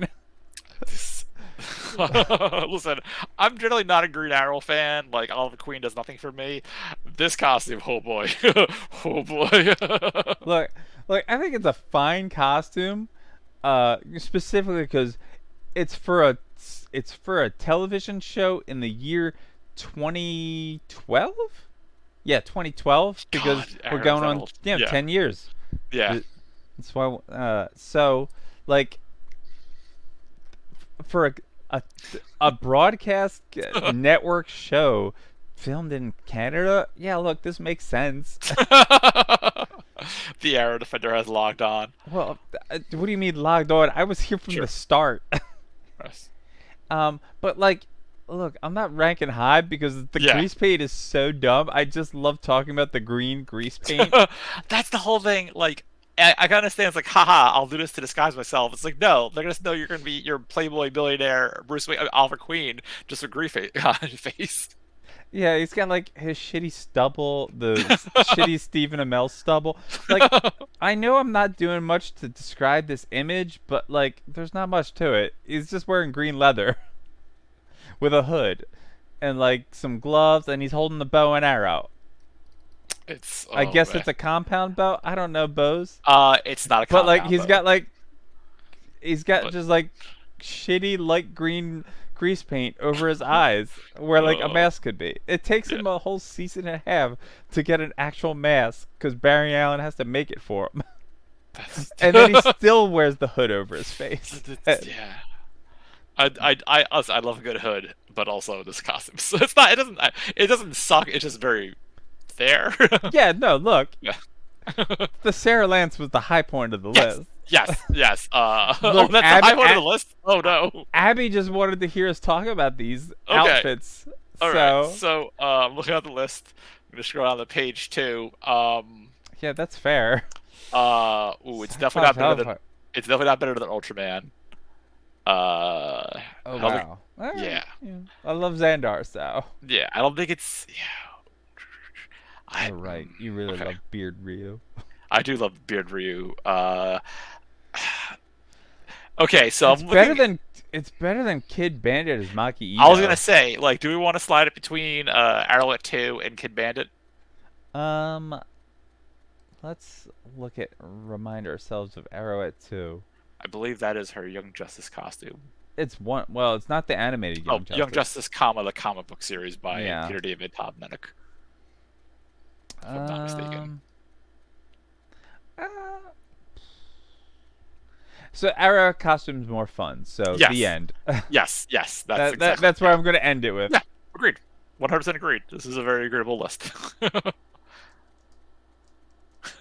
Listen, I'm generally not a Green Arrow fan. Like Oliver Queen does nothing for me. This costume, oh boy, oh boy. Look, I think it's a fine costume, specifically because it's for a television show in the year 2012. Yeah, 2012 because God, we're Arrow's going that on old. 10 years. Yeah. That's why. So like for a broadcast network show filmed in Canada, yeah, look, this makes sense. The Arrow Defender has logged on. Well, what do you mean logged on? I was here from Sure. the start. Yes. But like, look, I'm not ranking high because the Yeah. grease paint is so dumb. I just love talking about the green grease paint. That's the whole thing. Like, I can understand. It's like, haha, I'll do this to disguise myself. It's like, no, they're gonna know you're gonna be your Playboy billionaire Bruce Wayne, Oliver Queen, just with grief on your face. Yeah, he's got like his shitty stubble, the shitty Stephen Amell stubble. Like, I know I'm not doing much to describe this image, but like, there's not much to it. He's just wearing green leather with a hood and like some gloves, and he's holding the bow and arrow. It's. I Oh, guess man. it's a compound bow. I don't know bows, It's not a. but like compound, he's got But- just like shitty light green grease paint over his eyes where like a mask could be. It takes him a whole season and a half to get an actual mask because Barry Allen has to make it for him. And then he still wears the hood over his face. Yeah. I love a good hood, but also this costume. So it's not. It doesn't suck. It's just very there. Yeah, no, look. Yeah. The Sarah Lance was the high point of the Yes. list. Yes. Look, That's Abby- the high point of the list. Oh no. Abby just wanted to hear us talk about these Okay. outfits. All so right. So looking at the list, I'm gonna scroll down to page 2. yeah, that's fair. It's definitely not better than Hellfire. it's definitely not better than Ultraman. Oh I don't think. wow. All right. Yeah, Yeah. I love Xandar, so. yeah. I don't think it's. Yeah. Oh right. You really Okay. love Beard Ryu. I do love Beard Ryu. Okay, so It's I'm better looking. than it's better than Kid Bandit as Maki I was gonna Ito. say, like, do we want to slide it between Arrowlet 2 and Kid Bandit? Um, let's look at remind ourselves of Arrowhead 2. I believe that is her Young Justice costume. It's one. Well, it's not the animated Oh, Young Young Justice. Justice, comma the comic book series by Yeah. Peter David, Todd Mennick, if I'm not mistaken. Um. uh, so Arrow costume's more fun. So the Yes, end. yes, that's exactly. That's where I'm gonna end it with. Yeah, agreed. 100% agreed. This is a very agreeable list. Yep.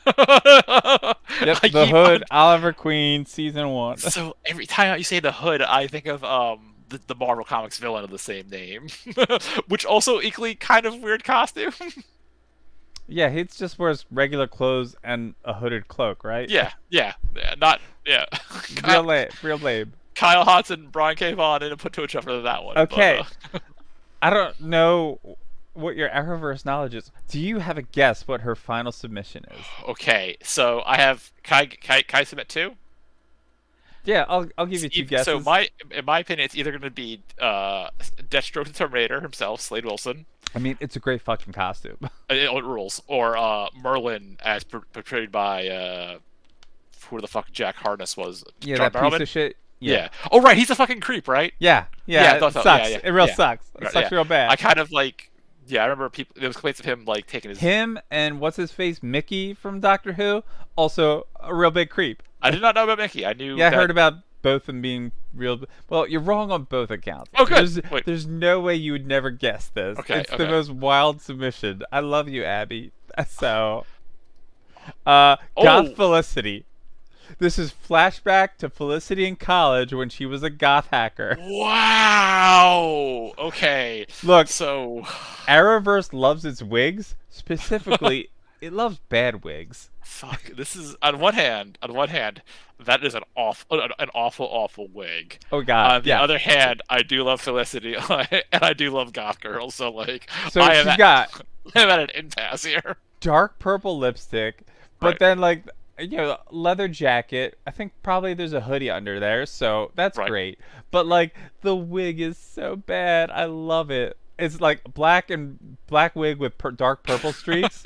I The keep Hood, Oliver Queen, season 1. So every time you say the Hood, I think of the Marvel Comics villain of the same name, which also equally kind of weird costume. Yeah, he just wears regular clothes and a hooded cloak, right? Yeah, not yeah. Real lame. Real lame. Kyle Hodson, Brian K. Vaughan didn't put too much effort into that one. Okay. But, I don't know what your Arrowverse knowledge is. Do you have a guess what her final submission is? okay, so I have Kai submit two. Yeah, I'll give you two guesses. So in my opinion, it's either going to be Deathstroke the Terminator himself, Slade Wilson. I mean, it's a great fucking costume. It rules. Or Merlin, as portrayed by who the fuck Jack Harness was. Yeah, John that Barrowman? piece of shit. Yeah. Oh right, he's a fucking creep, right? Yeah. Yeah, I It thought so. sucks. Yeah, It real yeah. sucks. It Right, sucks yeah. real bad. I kind of like. Yeah, I remember people. There was complaints of him like taking his. Him and what's his face, Mickey from Doctor Who, also a real big creep. I did not know about Mickey. I knew. Yeah, I that... heard about both of them being real. Well, you're wrong on both accounts. Oh, good. There's no way you would never guess this. Okay, It's okay. the most wild submission. I love you, Abby. So, Oh. Goth Felicity. This is flashback to Felicity in college when she was a goth hacker. Wow. Okay. Look, So. Arrowverse loves its wigs. Specifically, it loves bad wigs. Fuck. This is on one hand, that is an awful wig. Oh God. On the other hand, I do love Felicity, and I do love goth girls. So like, So I she's am got I'm at an impasse here. dark purple lipstick, but Right. then like leather jacket. I think probably there's a hoodie under there, so that's Right. great. But like the wig is so bad. I love it. It's like black wig with dark purple streaks.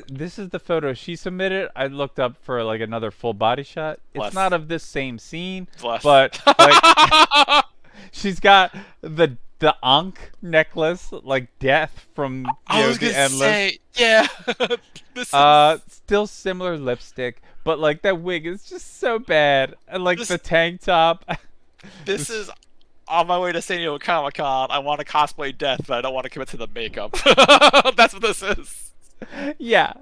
This is the photo she submitted. I looked up for like another full body shot. It's Bless. not of this same scene, Bless. but like she's got the Ankh necklace, like death from I was the gonna Endless. say, yeah. This is... Still similar lipstick, but like that wig is just so bad, and like This- the tank top. This is on my way to San Diego Comic Con. I want to cosplay Death, but I don't want to commit to the makeup. That's what this is. Yeah,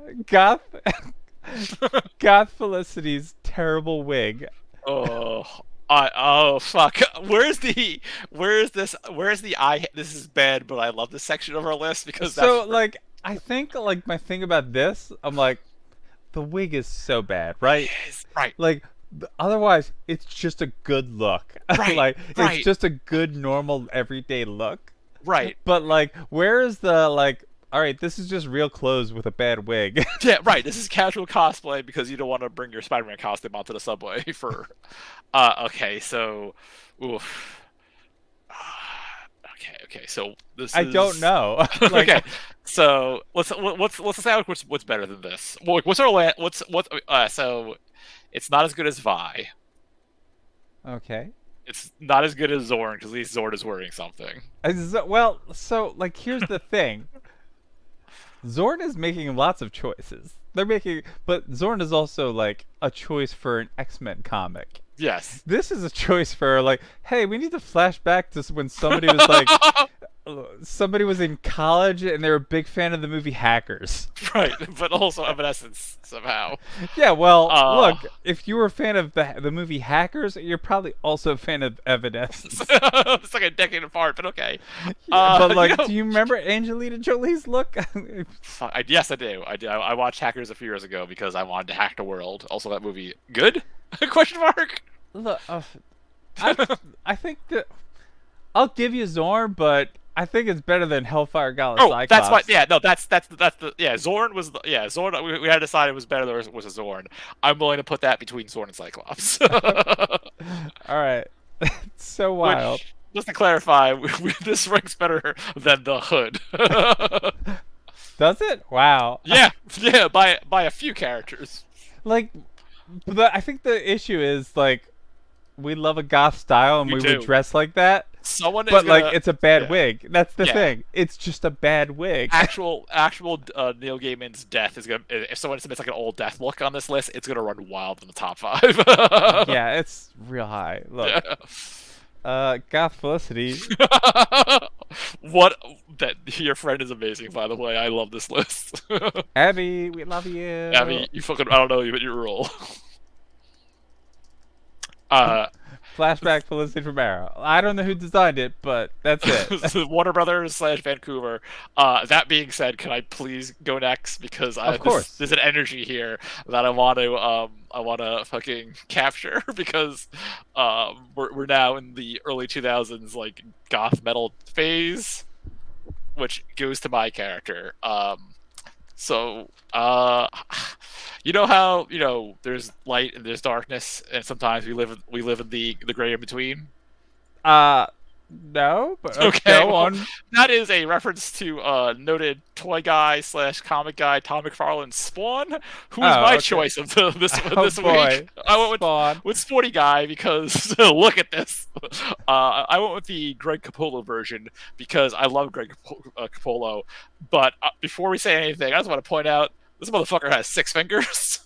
Goth Felicity's terrible wig. Oh, oh fuck. Where's the eye? This is bad, but I love this section of our list because So that's like, I think like my thing about this, I'm like, the wig is so bad, right? right. Like, otherwise, it's just a good look. Right, Like, right. it's just a good, normal, everyday look. Right. But like, where is the like? All right, this is just real clothes with a bad wig. Yeah, right. This is casual cosplay because you don't want to bring your Spider-Man costume onto the subway for. Okay, so, oof. Okay. So this I is... don't know. Like, Okay, so let's decide what's better than this. Well, what's our so it's not as good as Vi. Okay. It's not as good as Zorn because at least Zorn is wearing something. Well, so like, here's the thing. Zorn is making lots of choices. But Zorn is also like a choice for an X-Men comic. Yes. This is a choice for like, hey, we need to flash back to when somebody was like, somebody was in college and they were a big fan of the movie Hackers. Right, but also Evanescence somehow. Yeah, well, Uh. look, if you were a fan of the movie Hackers, you're probably also a fan of Evanescence. It's like a decade apart, but okay. But like, you know- do you remember Angelina Jolie's look? Fuck, yes, I do. I watched Hackers a few years ago because I wanted to hack the world. Also, that movie good? Question mark. Look, I think that I'll give you Zorn, but I think it's better than Hellfire Gala Oh, Cyclops. that's why. Yeah, no, that's the yeah. Zorn was Zorn. We had to decide it was better than was a Zorn. I'm willing to put that between Zorn and Cyclops. All right, it's so wild. Which, just to clarify, this ranks better than the Hood. Does it? Wow. Yeah, yeah, by a few characters. Like, I think the issue is like we love a goth style and we would dress like that. Someone but is gonna, like it's a bad wig. That's the Yeah. thing. It's just a bad wig. Actual Neil Gaiman's death is gonna. If someone submits like an old death look on this list, it's gonna run wild in the top 5. Yeah, it's real high. Look, Goth Felicity. What? That your friend is amazing, by the way. I love this list. Abby, we love you. Abby, you fucking. I don't know you, but your role. Flashback Felicity from Arrow. I don't know who designed it, but that's it. Warner Brothers / Vancouver. That being said, can I please go next, because Of course. there's an energy here that I want to fucking capture, because we're now in the early 2000s like goth metal phase, which goes to my character. So you know how there's light and there's darkness, and sometimes we live in the gray in between. No, but Okay, go on. That is a reference to noted toy guy / comic guy Tom McFarlane's Spawn, who was my choice of this week. I went with Sporty Guy because look at this. I went with the Greg Capullo version because I love Greg Capullo. But before we say anything, I just want to point out this motherfucker has 6 fingers.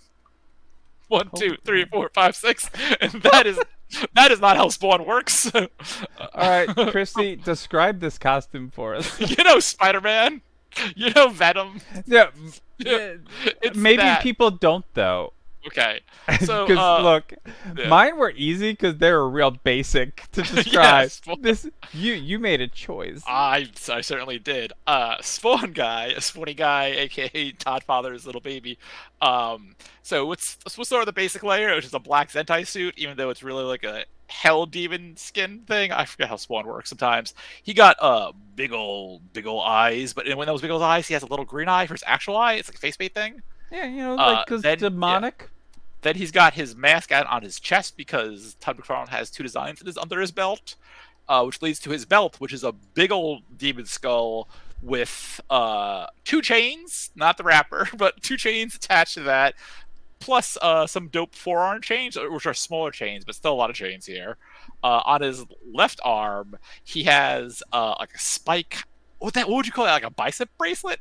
1, 2, 3, 4, 5, 6, and that is not how Spawn works. All right, Christy, describe this costume for us. You know Spider-Man. You know Venom. Yeah, It's maybe that. people don't though. Okay, so Because look, yeah. mine were easy because they were real basic to describe. Yes. This you made a choice. I certainly did. Spawn Guy, a Spawny Guy, aka Todd Father's little baby. So we'll start with the basic layer, which is a black Zentai suit, even though it's really like a hell demon skin thing. I forget how Spawn works sometimes. He got big ol' eyes, but when those big ol' eyes, he has a little green eye for his actual eye. It's like a face paint thing. Yeah, like because demonic. Yeah. Then he's got his mask out on his chest because Todd McFarlane has 2 designs under his belt, which leads to his belt, which is a big old demon skull with 2 chains, not the wrapper, but 2 chains attached to that, plus some dope forearm chains, which are smaller chains, but still a lot of chains here. On his left arm, he has like a spike. What would you call it? Like a bicep bracelet?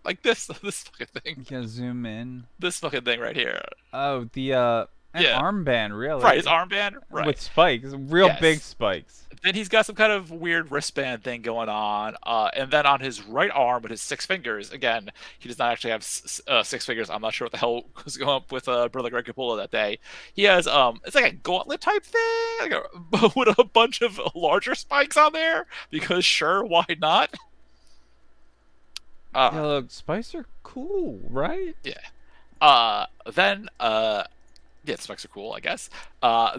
Like this fucking thing. You can zoom in. This fucking thing right here. Oh, an armband, really? Right, his armband, right. With spikes, real big spikes. Then he's got some kind of weird wristband thing going on. And then on his right arm with his 6 fingers, again, he does not actually have 6 fingers. I'm not sure what the hell was going on with Brother Greg Capullo that day. He has, it's like a gauntlet type thing, like with a bunch of larger spikes on there, because sure, why not? Yeah, look, spikes are cool, right? Yeah. Yeah, the spikes are cool, I guess.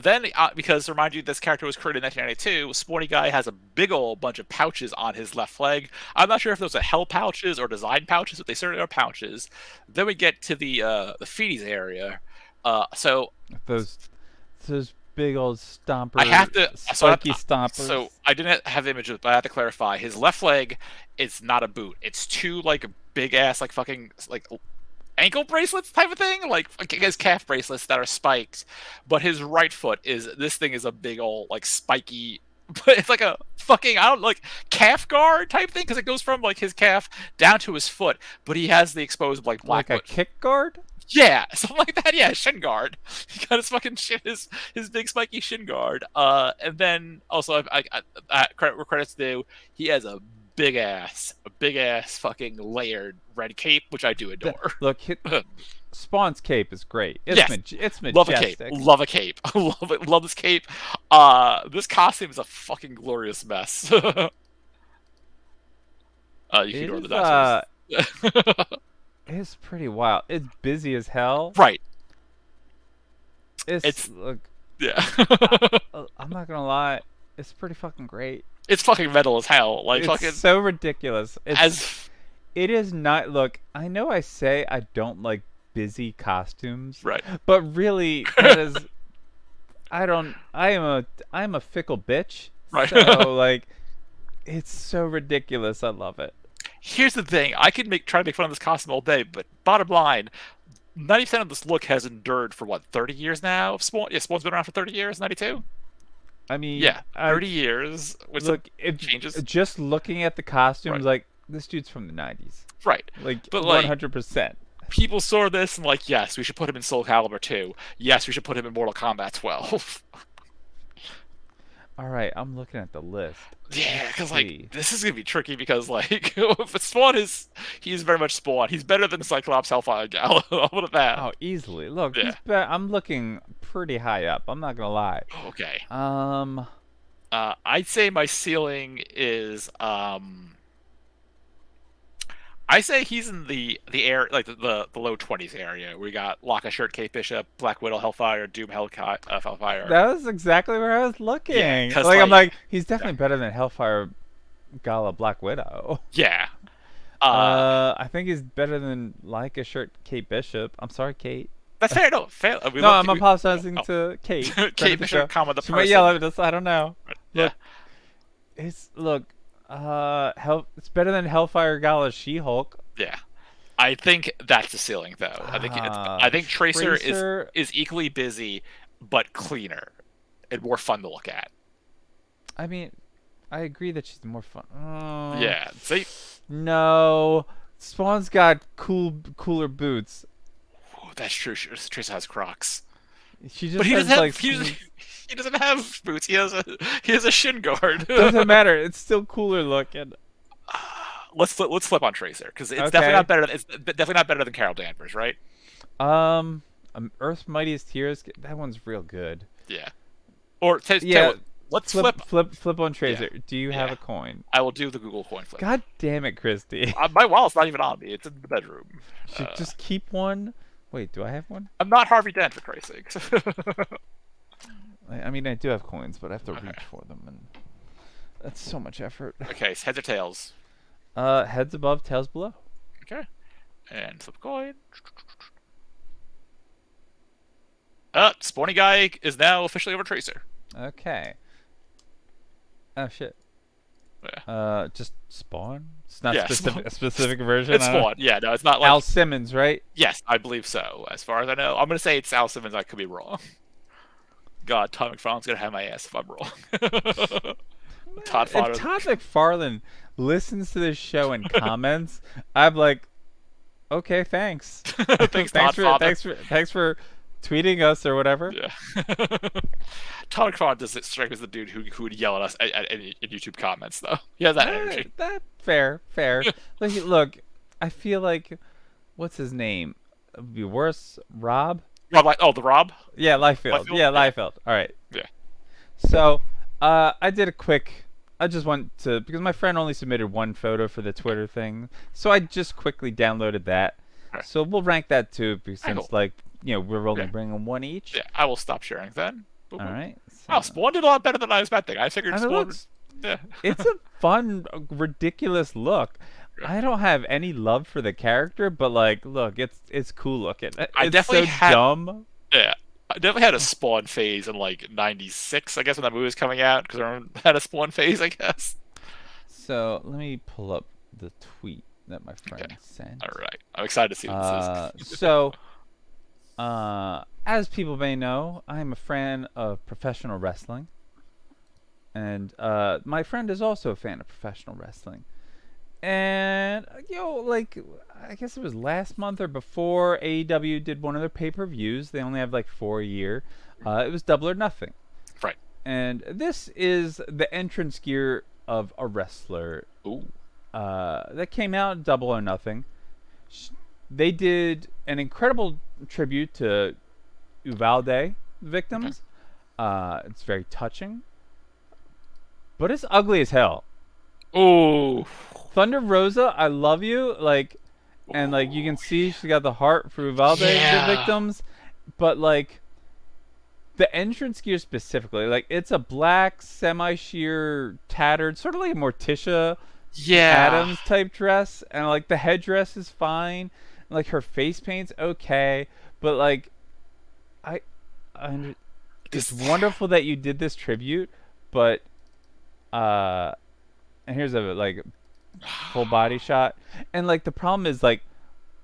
Then, because to remind you, this character was created in 1992, Sporty Guy has a big old bunch of pouches on his left leg. I'm not sure if those are hell pouches or design pouches, but they certainly are pouches. Then we get to the feeties area. So those big old stompers. I have to spiky stompers. So I didn't have the images, but I have to clarify. His left leg is not a boot. It's 2 like big ass like fucking like ankle bracelets type of thing, like his calf bracelets that are spiked. But his right foot is a big old like spiky. But it's like a fucking calf guard type thing because it goes from like his calf down to his foot. But he has the exposed like black like a kick guard. Yeah, something like that. Yeah, shin guard. He got his fucking his big spiky shin guard. And then also, credits due, he has a big ass fucking layered red cape, which I do adore. Look, Spawn's cape is great. It's majestic. Love a cape. Love a cape. Love it. Love this cape. This costume is a fucking glorious mess. You can ignore the dinosaurs. It's pretty wild. It's busy as hell. Right. Look, Yeah. I'm not gonna lie, it's pretty fucking great. It's fucking metal as hell. Like It's fucking so ridiculous. as It is not. Look, I know I say I don't like busy costumes, right. but really, that is. I don't. I am a fickle bitch. Right. So like, it's so ridiculous. I love it. Here's the thing. I could try to make fun of this costume all day, but bottom line, 90% of this look has endured for what, 30 years now? Spawn, yeah, Spawn's been around for 30 years, 92? I mean, Yeah, 30 years with look, some changes. just looking at the costumes, Right. like this dude's from the '90s, Right. like But like 100%. people saw this and like, yes, we should put him in Soul Calibur 2. Yes, we should put him in Mortal Kombat 12. All right, I'm looking at the list. Yeah, because see. like this is gonna be tricky because like if Spawn he's very much Spawn. He's better than Cyclops, Hellfire, Gal. I'll put it that. Oh, easily. Look, Yeah. I'm looking pretty high up. I'm not gonna lie. Okay. Um, I'd say my ceiling is I say he's in the air like the low 20s area. We got Locka Shirt, Kate Bishop, Black Widow, Hellfire, Doom, Hellfire. that was exactly where I was looking. Yeah, 'cause, like, I'm like- like, he's definitely better than Hellfire, Gala, Black Widow. Yeah. I think he's better than like a shirt, Kate Bishop. I'm sorry, Kate. That's fair. No, fair. No, I'm apologizing to Kate. friend of Kate the Bishop, show. comma the She person. might yell at us. I don't know. Yeah. Look. It's better than Hellfire Gala She-Hulk. Yeah. I think that's the ceiling, though. I think Tracer is equally busy, but cleaner and more fun to look at. I mean, I agree that she's more fun. Yeah. See, No, Spawn's got cooler boots. ooh, that's true. Tracer has Crocs, She just but he has doesn't have. like. He doesn't have boots. He has a shin guard. Doesn't matter. It's still cooler looking. Let's flip on Tracer because it's Okay. definitely not better. It's definitely not better than Carol Danvers, right? Earth's Mightiest Heroes. That one's real good. Yeah. Or Yeah. let's Flip on Tracer. Do you have Yeah. a coin? I will do the Google coin flip. God damn it, Christy. My wallet's not even on me. It's in the bedroom. Should just keep one. Wait, do I have one? I'm not Harvey Dent for Christ's sake. I mean, I do have coins, but I have to reach for them, and that's so much effort. Okay, so heads or tails? Heads above, tails below. Okay. And flip a coin. Spawny guy is now officially over Tracer. Okay. Oh shit. Yeah. Just Spawn. It's not Yeah, a specific version. It's I don't- Spawn. Yeah, no, it's not like Al Simmons, right? Yes, I believe so. As far as I know, I'm gonna say it's Al Simmons. I could be wrong. God, Todd McFarlane's gonna have my ass if I'm wrong. Todd If Fodder. Todd McFarlane listens to this show and comments, I'm like, okay, thanks. Thanks, Todd Fodder. Thanks for tweeting us or whatever. Yeah. Todd McFarlane does strike as the dude who would yell at us in YouTube comments, though. He has that energy. That fair. Look, I feel like, what's his name? It would be worse. Rob. The Rob. Yeah, Liefeld. Liefeld? Yeah, Yeah. Liefeld. All right. Yeah. So, I did a quick. I just want to because my friend only submitted one photo for the Twitter thing, so I just quickly downloaded that. Okay. So we'll rank that too, because Cool. since like we're only Yeah. bringing one each. Yeah, I will stop sharing then. All right. So, Oh, Spawn did a lot better than I was expecting. I figured I mean, Spawn. looks- Yeah. it's a fun, ridiculous look. Yeah. I don't have any love for the character, but like, look, it's cool looking. I It's definitely so had- dumb. Yeah. I definitely had a Spawn phase in like '96, I guess, when that movie was coming out. Because I had a Spawn phase, I guess. So let me pull up the tweet that my friend sent. All right, I'm excited to see what this is. So, as people may know, I'm a fan of professional wrestling, and my friend is also a fan of professional wrestling. And like I guess it was last month or before, AEW did one of their pay-per-views. They only have like 4 a year. It was Double or Nothing. Right. And this is the entrance gear of a wrestler Ooh. that came out, Double or Nothing. They did an incredible tribute to Uvalde victims. It's very touching, but it's ugly as hell. Ooh. Thunder Rosa, I love you, like, and like you can see she got the heart for Uvalde Yeah. victims, but like the entrance gear specifically, like it's a black semi-sheer tattered, sort of like a Morticia Yeah. Adams type dress, and like the headdress is fine, like her face paint's okay, but like I, it's This. wonderful that you did this tribute, but uh, and here's a like full body shot, and like the problem is like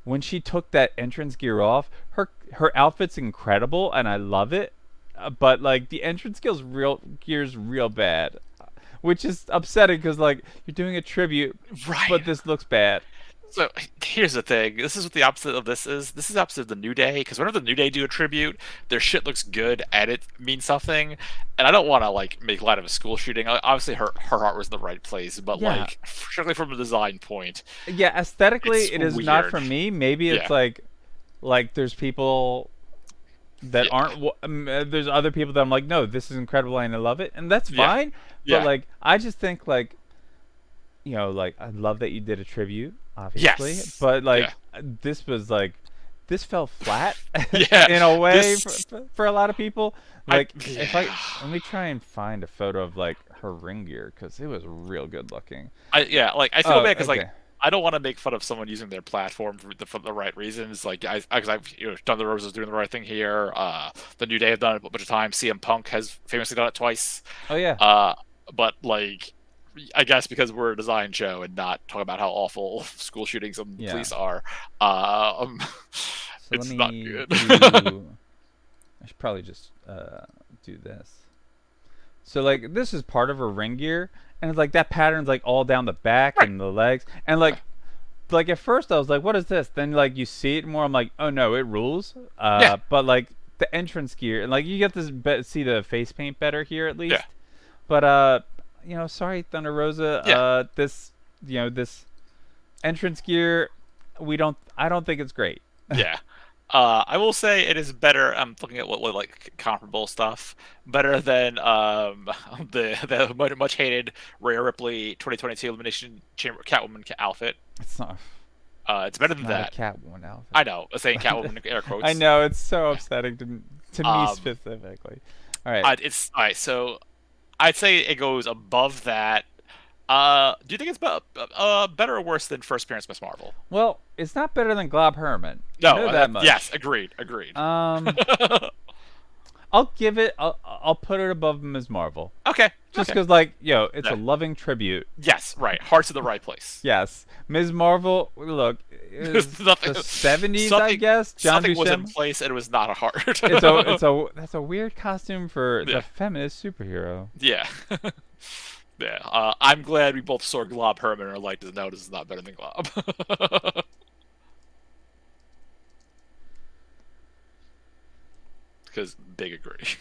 when she took that entrance gear off, her outfit's incredible and I love it, but like the entrance gear's real bad, which is upsetting because like you're doing a tribute, Right. but this looks bad. So here's the thing. This is what the opposite of this is. This is the opposite of the New Day, because whenever the New Day do a tribute, their shit looks good and it means something. And I don't want to like make light of a school shooting. Obviously, her heart was in the right place, but Yeah. like, strictly from a design point, Yeah, aesthetically it's it is not weird. for me. Maybe it's Yeah. like there's people that Yeah. aren't there's other people that I'm like, no, this is incredible and I love it, and that's Yeah. fine. But Yeah. like I just think like, like I love that you did a tribute, obviously, Yes. but like Yeah. this was like this fell flat Yeah. in a way This. for a lot of people. I, Like if I yeah. let me try and find a photo of like her ring gear because it was real good looking. Yeah, like I feel Oh, bad because like okay. I don't want to make fun of someone using their platform for the right reasons. Like because I've done the Roses doing the right thing here. The New Day have done it a bunch of times. CM Punk has famously done it twice. Oh yeah. But like I guess because we're a design show and not talk about how awful school shootings and Yeah. police are, um, So it's let not me good. do. I should probably just do this. So like this is part of her ring gear, and it's like that pattern's like all down the back Right. and the legs, and like at first I was like, what is this? Then like you see it more, I'm like, oh no, it rules. Yeah. But like the entrance gear, and like you get this see the face paint better here at least. Yeah. But sorry Thunder Rosa, Yeah. this this entrance gear, I don't think it's great. Yeah. I will say it is better. I'm looking at what like comparable stuff. Better than the much hated Rhea Ripley 2022 Elimination Chamber Catwoman outfit. It's not. It's better than Not that. a Catwoman outfit. I know. Saying Catwoman in air quotes. I know it's so upsetting to me Um, specifically. All right. It's all right. So I'd say it goes above that. Do you think it's better or worse than first appearance Miss Marvel? Well, it's not better than Glob Herman. No. I know that much. Yes. Agreed. Agreed. I'll give it. I'll put it above Ms. Marvel. Okay. Just Okay. because, like, it's Yeah. a loving tribute. Yes. Right. Heart's in the right place. Yes, Ms. Marvel. Look, is Nothing- the '70s, I something- guess. John Something was in Buscema. place and it was not a heart. That's a weird costume for Yeah. the feminist superhero. Yeah. Yeah. I'm glad we both saw Glob Herman and are like, no, this is not better than Glob. Because big agree.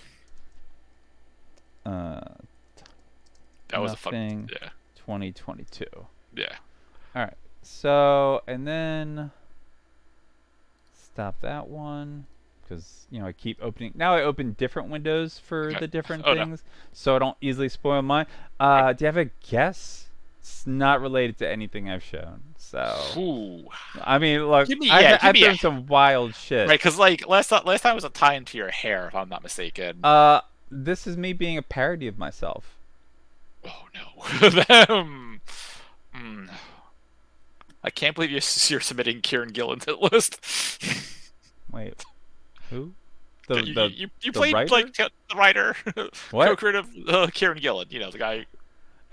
Uh, That was a fun. nothing. Yeah. 2022. Yeah. All right. So, and then stop that one because I keep opening. Now I open different windows for Okay. the different Oh, no. things, so I don't easily spoil mine. Do you have a guess? It's not related to anything I've shown. So, Ooh. I mean, look, Give me- I've, yeah, give I've me done a- some wild shit. Right, because like last time was a tie into your hair, if I'm not mistaken. This is me being a parody of myself. Oh no. Them. Mm. I can't believe you're submitting Kieran Gillen to the list. Wait, who? You the played writer? like the writer, What? co-creative Kieran Gillen. You know the guy.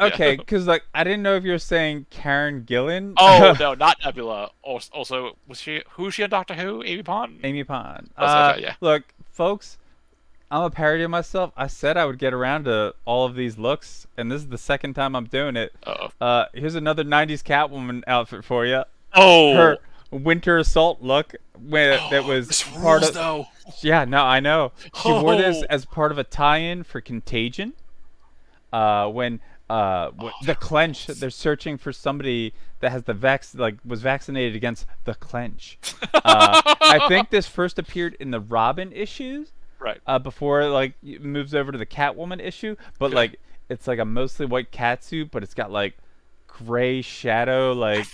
Okay, because like I didn't know if you were saying Karen Gillan. Oh no, not Nebula. Also, was she? Who's she on Doctor Who? Amy Pond. Amy Pond. Okay, yeah. Look, folks, I'm a parody of myself. I said I would get around to all of these looks, and this is the second time I'm doing it. Uh-oh. Here's another '90s Catwoman outfit for you. Oh. Her winter assault look, that was This part rules, of. though. Yeah, no, I know. She wore this Oh. as part of a tie-in for Contagion. When the clench, they're searching for somebody that has was vaccinated against the clench. I think this first appeared in the Robin issues. Right. Before like it moves over to the Catwoman issue, but Okay. like it's like a mostly white cat suit, but it's got like gray shadow, like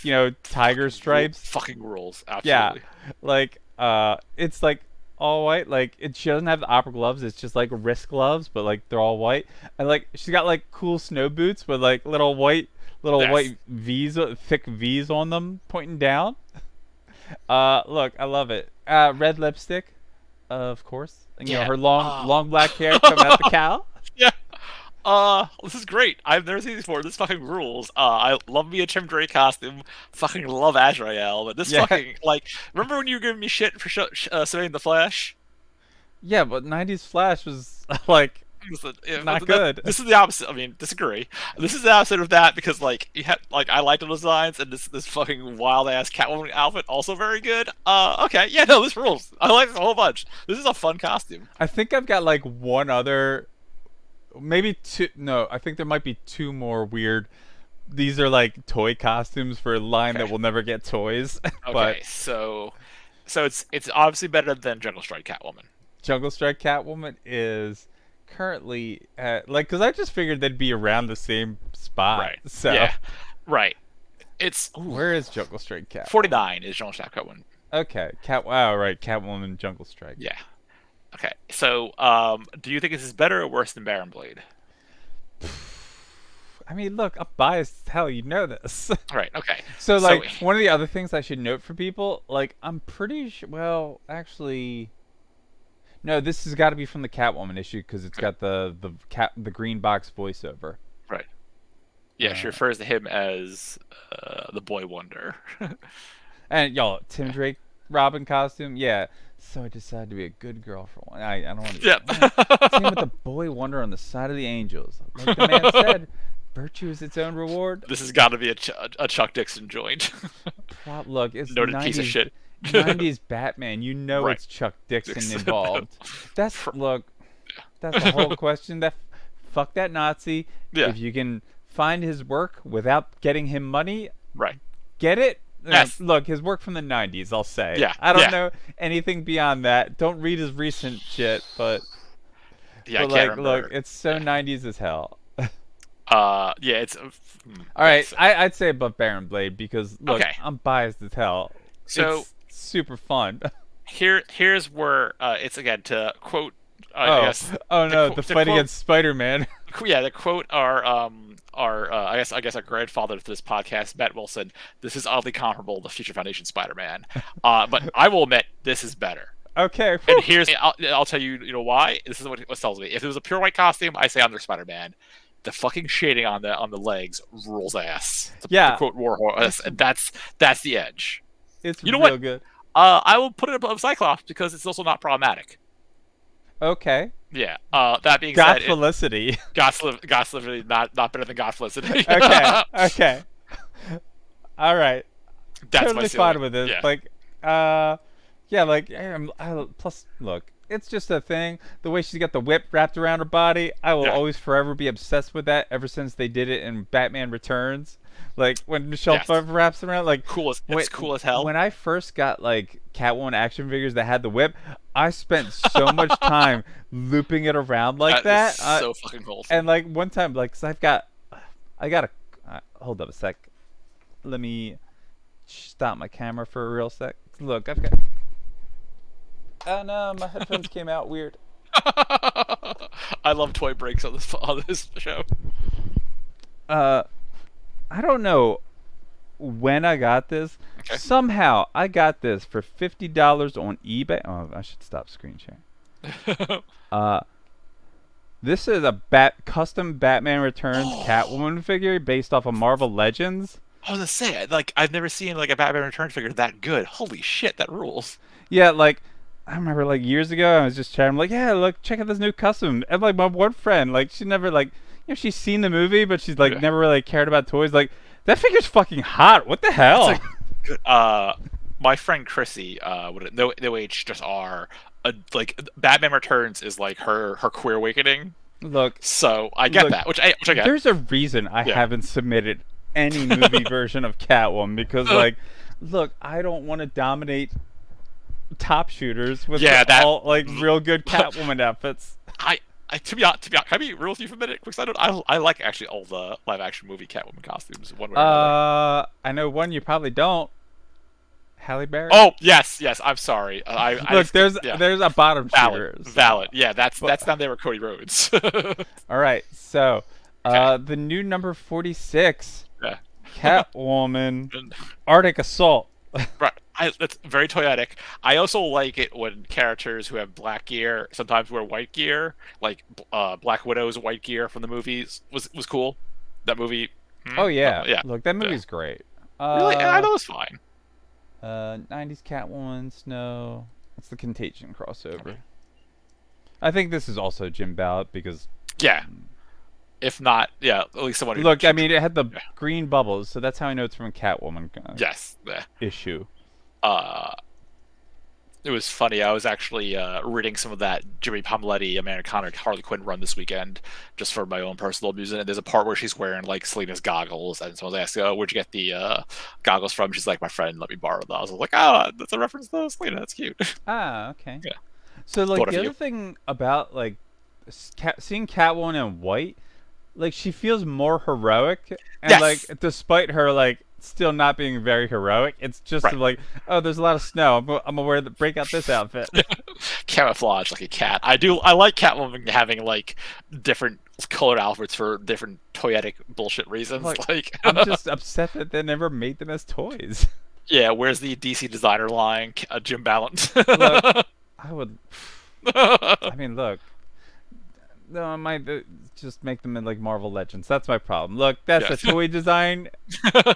tiger stripes. Fucking rules. Yeah, Absolutely. like it's like all white. Like she doesn't have the opera gloves. It's just like wrist gloves, but like they're all white. And like she's got like cool snow boots with like little Yes. white V's, thick V's on them, pointing down. Look, I love it. Red lipstick, of course. And, Yeah. her long black hair coming out the cowl. Yeah. This is great. I've never seen this before. This fucking rules. I love me a Tim Drake costume. Fucking love Azrael. But this Yeah. fucking, like, remember when you were giving me shit for saying the Flash? Yeah, but '90s Flash was like not good. This is the opposite. I mean, disagree. This is the opposite of that because, like, you had, like, I liked the designs and this fucking wild ass Catwoman outfit also very good. Okay, yeah, no, this rules. I like this a whole bunch. This is a fun costume. I think I've got like one other, maybe two. No, I think there might be two more weird. These are like toy costumes for a line that will never get toys. Okay, But so it's obviously better than Jungle Strike Catwoman. Jungle Strike Catwoman is currently like, because I just figured they'd be around the same spot. Right. So Yeah. Right. It's where is Jungle Strike Cat? 49 is Jungle Strike Catwoman. Okay, Wow, right, Catwoman, Jungle Strike. Yeah. Okay. So, do you think this is better or worse than Baron Blade? I mean, look, I'm biased as hell. You know this. Right. Okay. So, like, one of the other things I should note for people, like, I'm pretty sure. Well, actually, no. This has got to be from the Catwoman issue because it's got the green box voiceover. Right. Yeah, she refers to him as the Boy Wonder. And y'all, Tim Drake Robin costume, yeah. So I decided to be a good girl for one. I don't want to. Yeah. Same with the Boy Wonder on the side of the angels. Like the man said, virtue is its own reward. This has got to be a Chuck Dixon joint. Look, it's Noted 90s, piece of shit. 90s Batman. You know Right. it's Chuck Dixon Dixon. involved. That's that's the whole question. Fuck that Nazi. Yeah. If you can find his work without getting him money, Right. get it. Yes. Look, his work from the 90s, I'll say. Yeah, I don't yeah. know anything beyond that. Don't read his recent shit, but Yeah, I like, can't remember. look, it's so 90s as hell. Yeah, it's. All right, so- I'd say above Baron Blade because look, Okay. I'm biased as hell. So- it's super fun. Here's where it's again to quote. I guess, oh no, qu- the to fight quote- against Spider-Man. Yeah, to quote our I guess our grandfather to this podcast, Matt Wilson. This is oddly comparable to Future Foundation Spider-Man, but I will admit this is better. Okay. And here's I'll tell you, you know why. This is what tells me. If it was a pure white costume, I say under Spider-Man. The fucking shading on the legs rules ass. Yeah. To quote Warhorse, that's the edge. It's You know real what? good. I will put it above Cyclops because it's also not problematic. Okay. Yeah. That being God said, Felicity. God's literally not better than God Felicity. Okay. Okay. All right. That's Totally my fine ceiling. with it. Yeah. Like, yeah, like, plus, look, it's just a thing. The way she's got the whip wrapped around her body, I will Yeah. always forever be obsessed with that. Ever since they did it in Batman Returns, like when Michelle Yes. Pfeiffer wraps around, like It's cool as hell. When I first got like Catwoman action figures that had the whip, I spent so much time looping it around like that. Is so fucking cool. And like one time, like, cause I got a hold up a sec. Let me stop my camera for a real sec. Look, I've got. Oh no, my headphones came out weird. I love toy breaks on this show. I don't know when I got this. Okay. Somehow I got this for $50 on eBay. Oh, I should stop screen sharing. This is a custom Batman Returns Catwoman figure based off of Marvel Legends. I was gonna say, like, I've never seen like a Batman Return figure that good. Holy shit, that rules. Yeah, like I remember like years ago I was just chatting, I'm like, yeah, look, check out this new custom. And like my one friend, like she never like, you know, she's seen the movie, but she's like never really cared about toys. Like that figure's fucking hot. What the hell? My friend Chrissy, no HRR, like Batman Returns is like her queer awakening. Look, So I get that, which I get. there's a reason I haven't submitted any movie version of Catwoman because like, look, I don't want to dominate top shooters with all like real good Catwoman outfits. To be honest, can I be real with you for a minute? Because I like actually all the live action movie Catwoman costumes. One way or another. I know one you probably don't. Halle Berry. Oh yes, yes. I'm sorry. I Look, just yeah. there's a bottom Valid, shooter. So. valid. Yeah, that's But, down there with Cody Rhodes. all right, so Okay. the new number 46, Yeah. Catwoman, And- Arctic Assault. Right. That's very toyetic. I also like it when characters who have black gear sometimes wear white gear, like Black Widow's white gear from the movies was cool. That movie. Oh yeah, Yeah. look, that Yeah. movie's great. Really? I thought it was fine. 90s Catwoman, Snow. That's the Contagion crossover. I think this is also Jim Ballot because Yeah. If not, yeah, at least someone who. look, I mean, it had the Yeah. green bubbles, so that's how I know it's from a Catwoman Yes. Yeah. issue. Uh, it was funny. I was actually reading some of that Jimmy Palmiotti, Americana Harley Quinn run this weekend, just for my own personal amusement. And there's a part where she's wearing like Selena's goggles, and someone's asking, "Oh, where'd you get the goggles from?" She's like, "My friend let me borrow them." I was like, "Oh, that's a reference to Selena. That's cute." Ah, okay. Yeah. So like Thought of the other you. thing about like seeing Catwoman in white, like she feels more heroic, and Yes. like despite her like still not being very heroic, it's just Right. like, oh, there's a lot of snow. I'm gonna break out this outfit. Camouflage like a cat. I like Catwoman having like different colored outfits for different toyetic bullshit reasons. Like, I'm just upset that they never made them as toys. yeah, where's the DC designer line? Jim Ballant. Look, I would. I mean, look. No, I might just make them in like Marvel Legends. That's my problem. Look, that's Yes. a toy design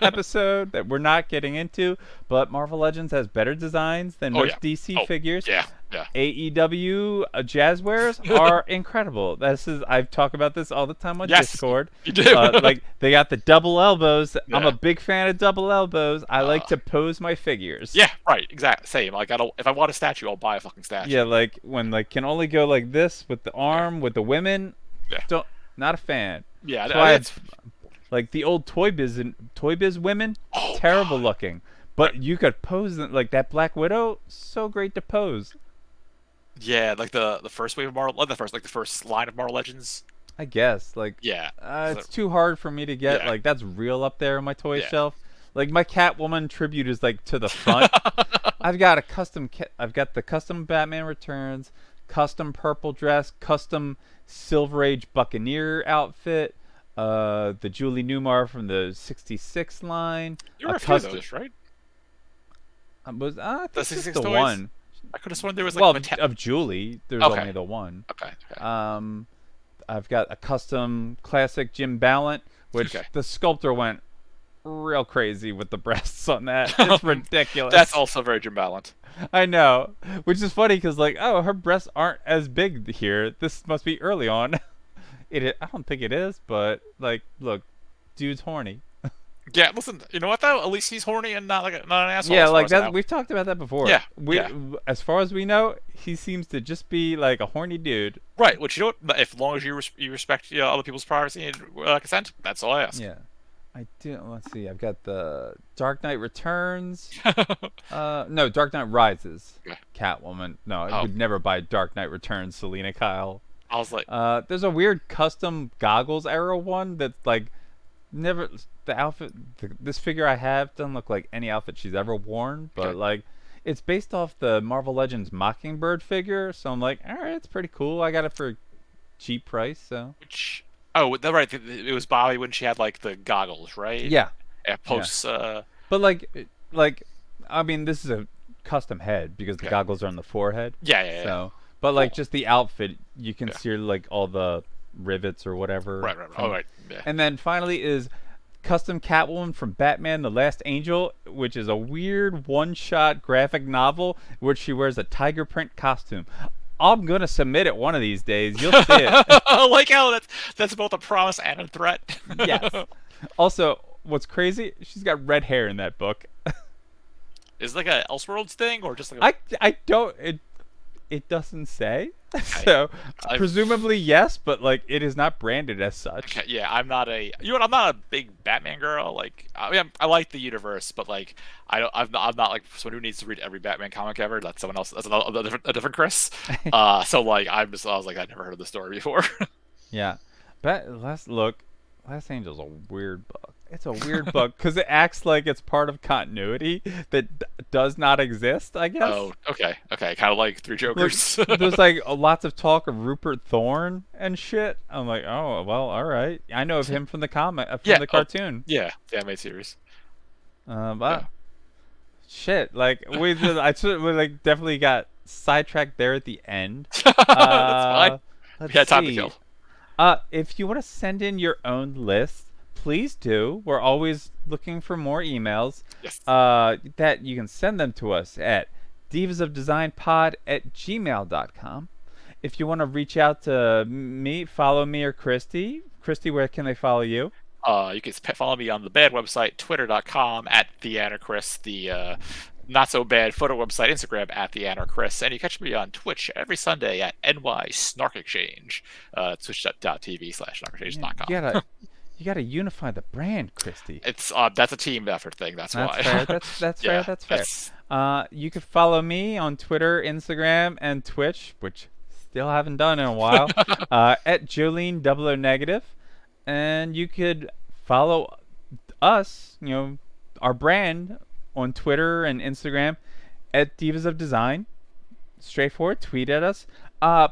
episode that we're not getting into, but Marvel Legends has better designs than Oh, most yeah. DC Oh, figures. Yeah, yeah. AEW Jazzwares are incredible. I've talked about this all the time on Yes, Discord. you do. Like they got the double elbows. I'm Yeah. a big fan of double elbows. I like to pose my figures. Yeah, right, exactly. Same. Like, if I want a statue, I'll buy a fucking statue. Yeah, like when like can only go like this with the arm with the women. Yeah. Not a fan. Yeah, That's why it's like the old Toy Biz women, Oh, terrible God. looking. But you could pose them like that Black Widow, so great to pose. yeah, like the first wave of Marvel, the first line of Marvel Legends. I guess like Yeah, it's too hard for me to get. Yeah. Like that's real up there on my toy Yeah. shelf. Like my Catwoman tribute is like to the front. I've got the custom Batman Returns, custom purple dress, custom Silver Age Buccaneer outfit, the Julie Newmar from the '66 line. There were a few of those, right? I think The just 66 the toys? one. I could have sworn there was like Well, Meta- of Julie, there's Okay. only the one. Okay. I've got a custom classic Jim Ballant, which Okay. the sculptor went real crazy with the breasts on that. It's ridiculous. That's also very Jim Ballant. I know, which is funny because like, oh, her breasts aren't as big here. This must be early on. I don't think it is, but like, look, dude's horny. Yeah, listen, you know what though? At least he's horny and not an asshole. Yeah, as far like as I that. know. We've talked about that before. Yeah, As far as we know, he seems to just be like a horny dude. Right, which you know what? If long as you respect other people's privacy and consent, that's all I ask. Yeah, I do. Let's see. I've got the Dark Knight Returns. No, Dark Knight Rises. Yeah. Catwoman. No, I Oh. would never buy Dark Knight Returns. Selena Kyle. I was like, There's a weird custom goggles era one that's like never the outfit. This figure I have doesn't look like any outfit she's ever worn, but Okay. like it's based off the Marvel Legends Mockingbird figure, so I'm like, all right, it's pretty cool. I got it for a cheap price, so which, oh, right, it was Bobby when she had like the goggles, right? yeah. Post, But I mean, this is a custom head because the Okay. goggles are on the forehead. yeah. So, but like Cool. just the outfit, you can Yeah. see like all the rivets or whatever. Right. from- Oh, right. Yeah. And then finally is custom Catwoman from Batman: The Last Angel, which is a weird one-shot graphic novel where she wears a tiger print costume. I'm gonna submit it one of these days. You'll see it. I like how that's both a promise and a threat. Yes. Also, what's crazy? She's got red hair in that book. Is it like a Elseworlds thing or just like a... I don't it doesn't say. So presumably yes, but like it is not branded as such. Okay, yeah, I'm not a I'm not a big Batman girl. Like, I mean, I like the universe, but like, I'm not like someone who needs to read every Batman comic ever. That's someone else. That's a different Chris. So like, I was like, I'd never heard of the story before. Yeah. Last Angel's a weird book. It's a weird book because it acts like it's part of continuity that does not exist, I guess. Oh, okay, okay, kind of like Three Like, Jokers. there's like lots of talk of Rupert Thorne and shit. I'm like, oh well, all right. I know of him from the comic, from Yeah, the oh, cartoon. yeah, the animated series. But Yeah. shit, like we like definitely got sidetracked there at the end. That's fine. We Let's had time to see. kill. If you want to send in your own list, please do. We're always looking for more emails. Yes. That you can send them to us at divasofdesignpod@gmail.com. If you want to reach out to me, follow me or Christy. Christy, where can they follow you? You can follow me on the bad website, twitter.com @theanarchist, the not so bad photo website, Instagram @theanarchist, and you catch me on Twitch every Sunday at NY Snark Exchange, twitch.tv/snarkexchange.com. You gotta unify the brand, Christy. It's that's a team effort thing. That's why. Fair. That's Yeah, fair. That's fair. that's- You can follow me on Twitter, Instagram, and Twitch, which still haven't done in a while, at Jolene negative. And you could follow us, our brand on Twitter and Instagram at Divas of Design. Straightforward. Tweet at us.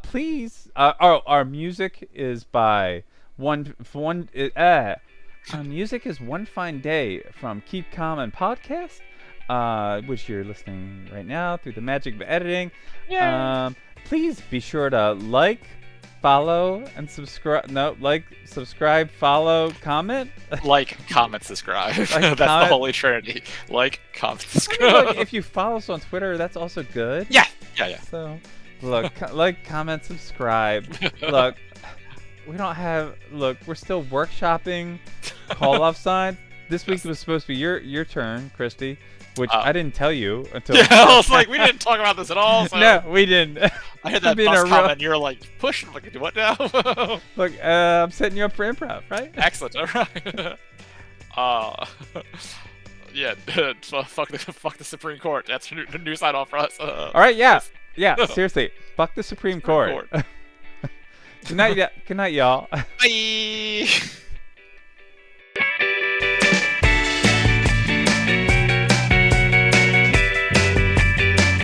Please. Our music is by our music is One Fine Day from Keep Calm and Podcast, which you're listening right now through the magic of editing. Yay. Please be sure to like, follow, and subscribe. No, like, subscribe, follow, comment. Like, comment, subscribe. That's comment. the holy trinity. Like, comment, I mean, subscribe. look, if you follow us on Twitter, that's also good. Yeah. So, look, like, comment, subscribe. Look, we don't have. Look, we're still workshopping call off sign. This week was supposed to be your turn, Christy, which I didn't tell you until. Yeah, I was like, we didn't talk about this at all. So No, we didn't. I had that Being bus a real- comment, and you're like, push. I'm like, what now? Look, I'm setting you up for improv, right? Excellent. All right. Yeah. Fuck the Supreme Court. That's the new sign off for us. All right, yeah. Seriously, fuck the Supreme Court. Good night, y'all. Bye.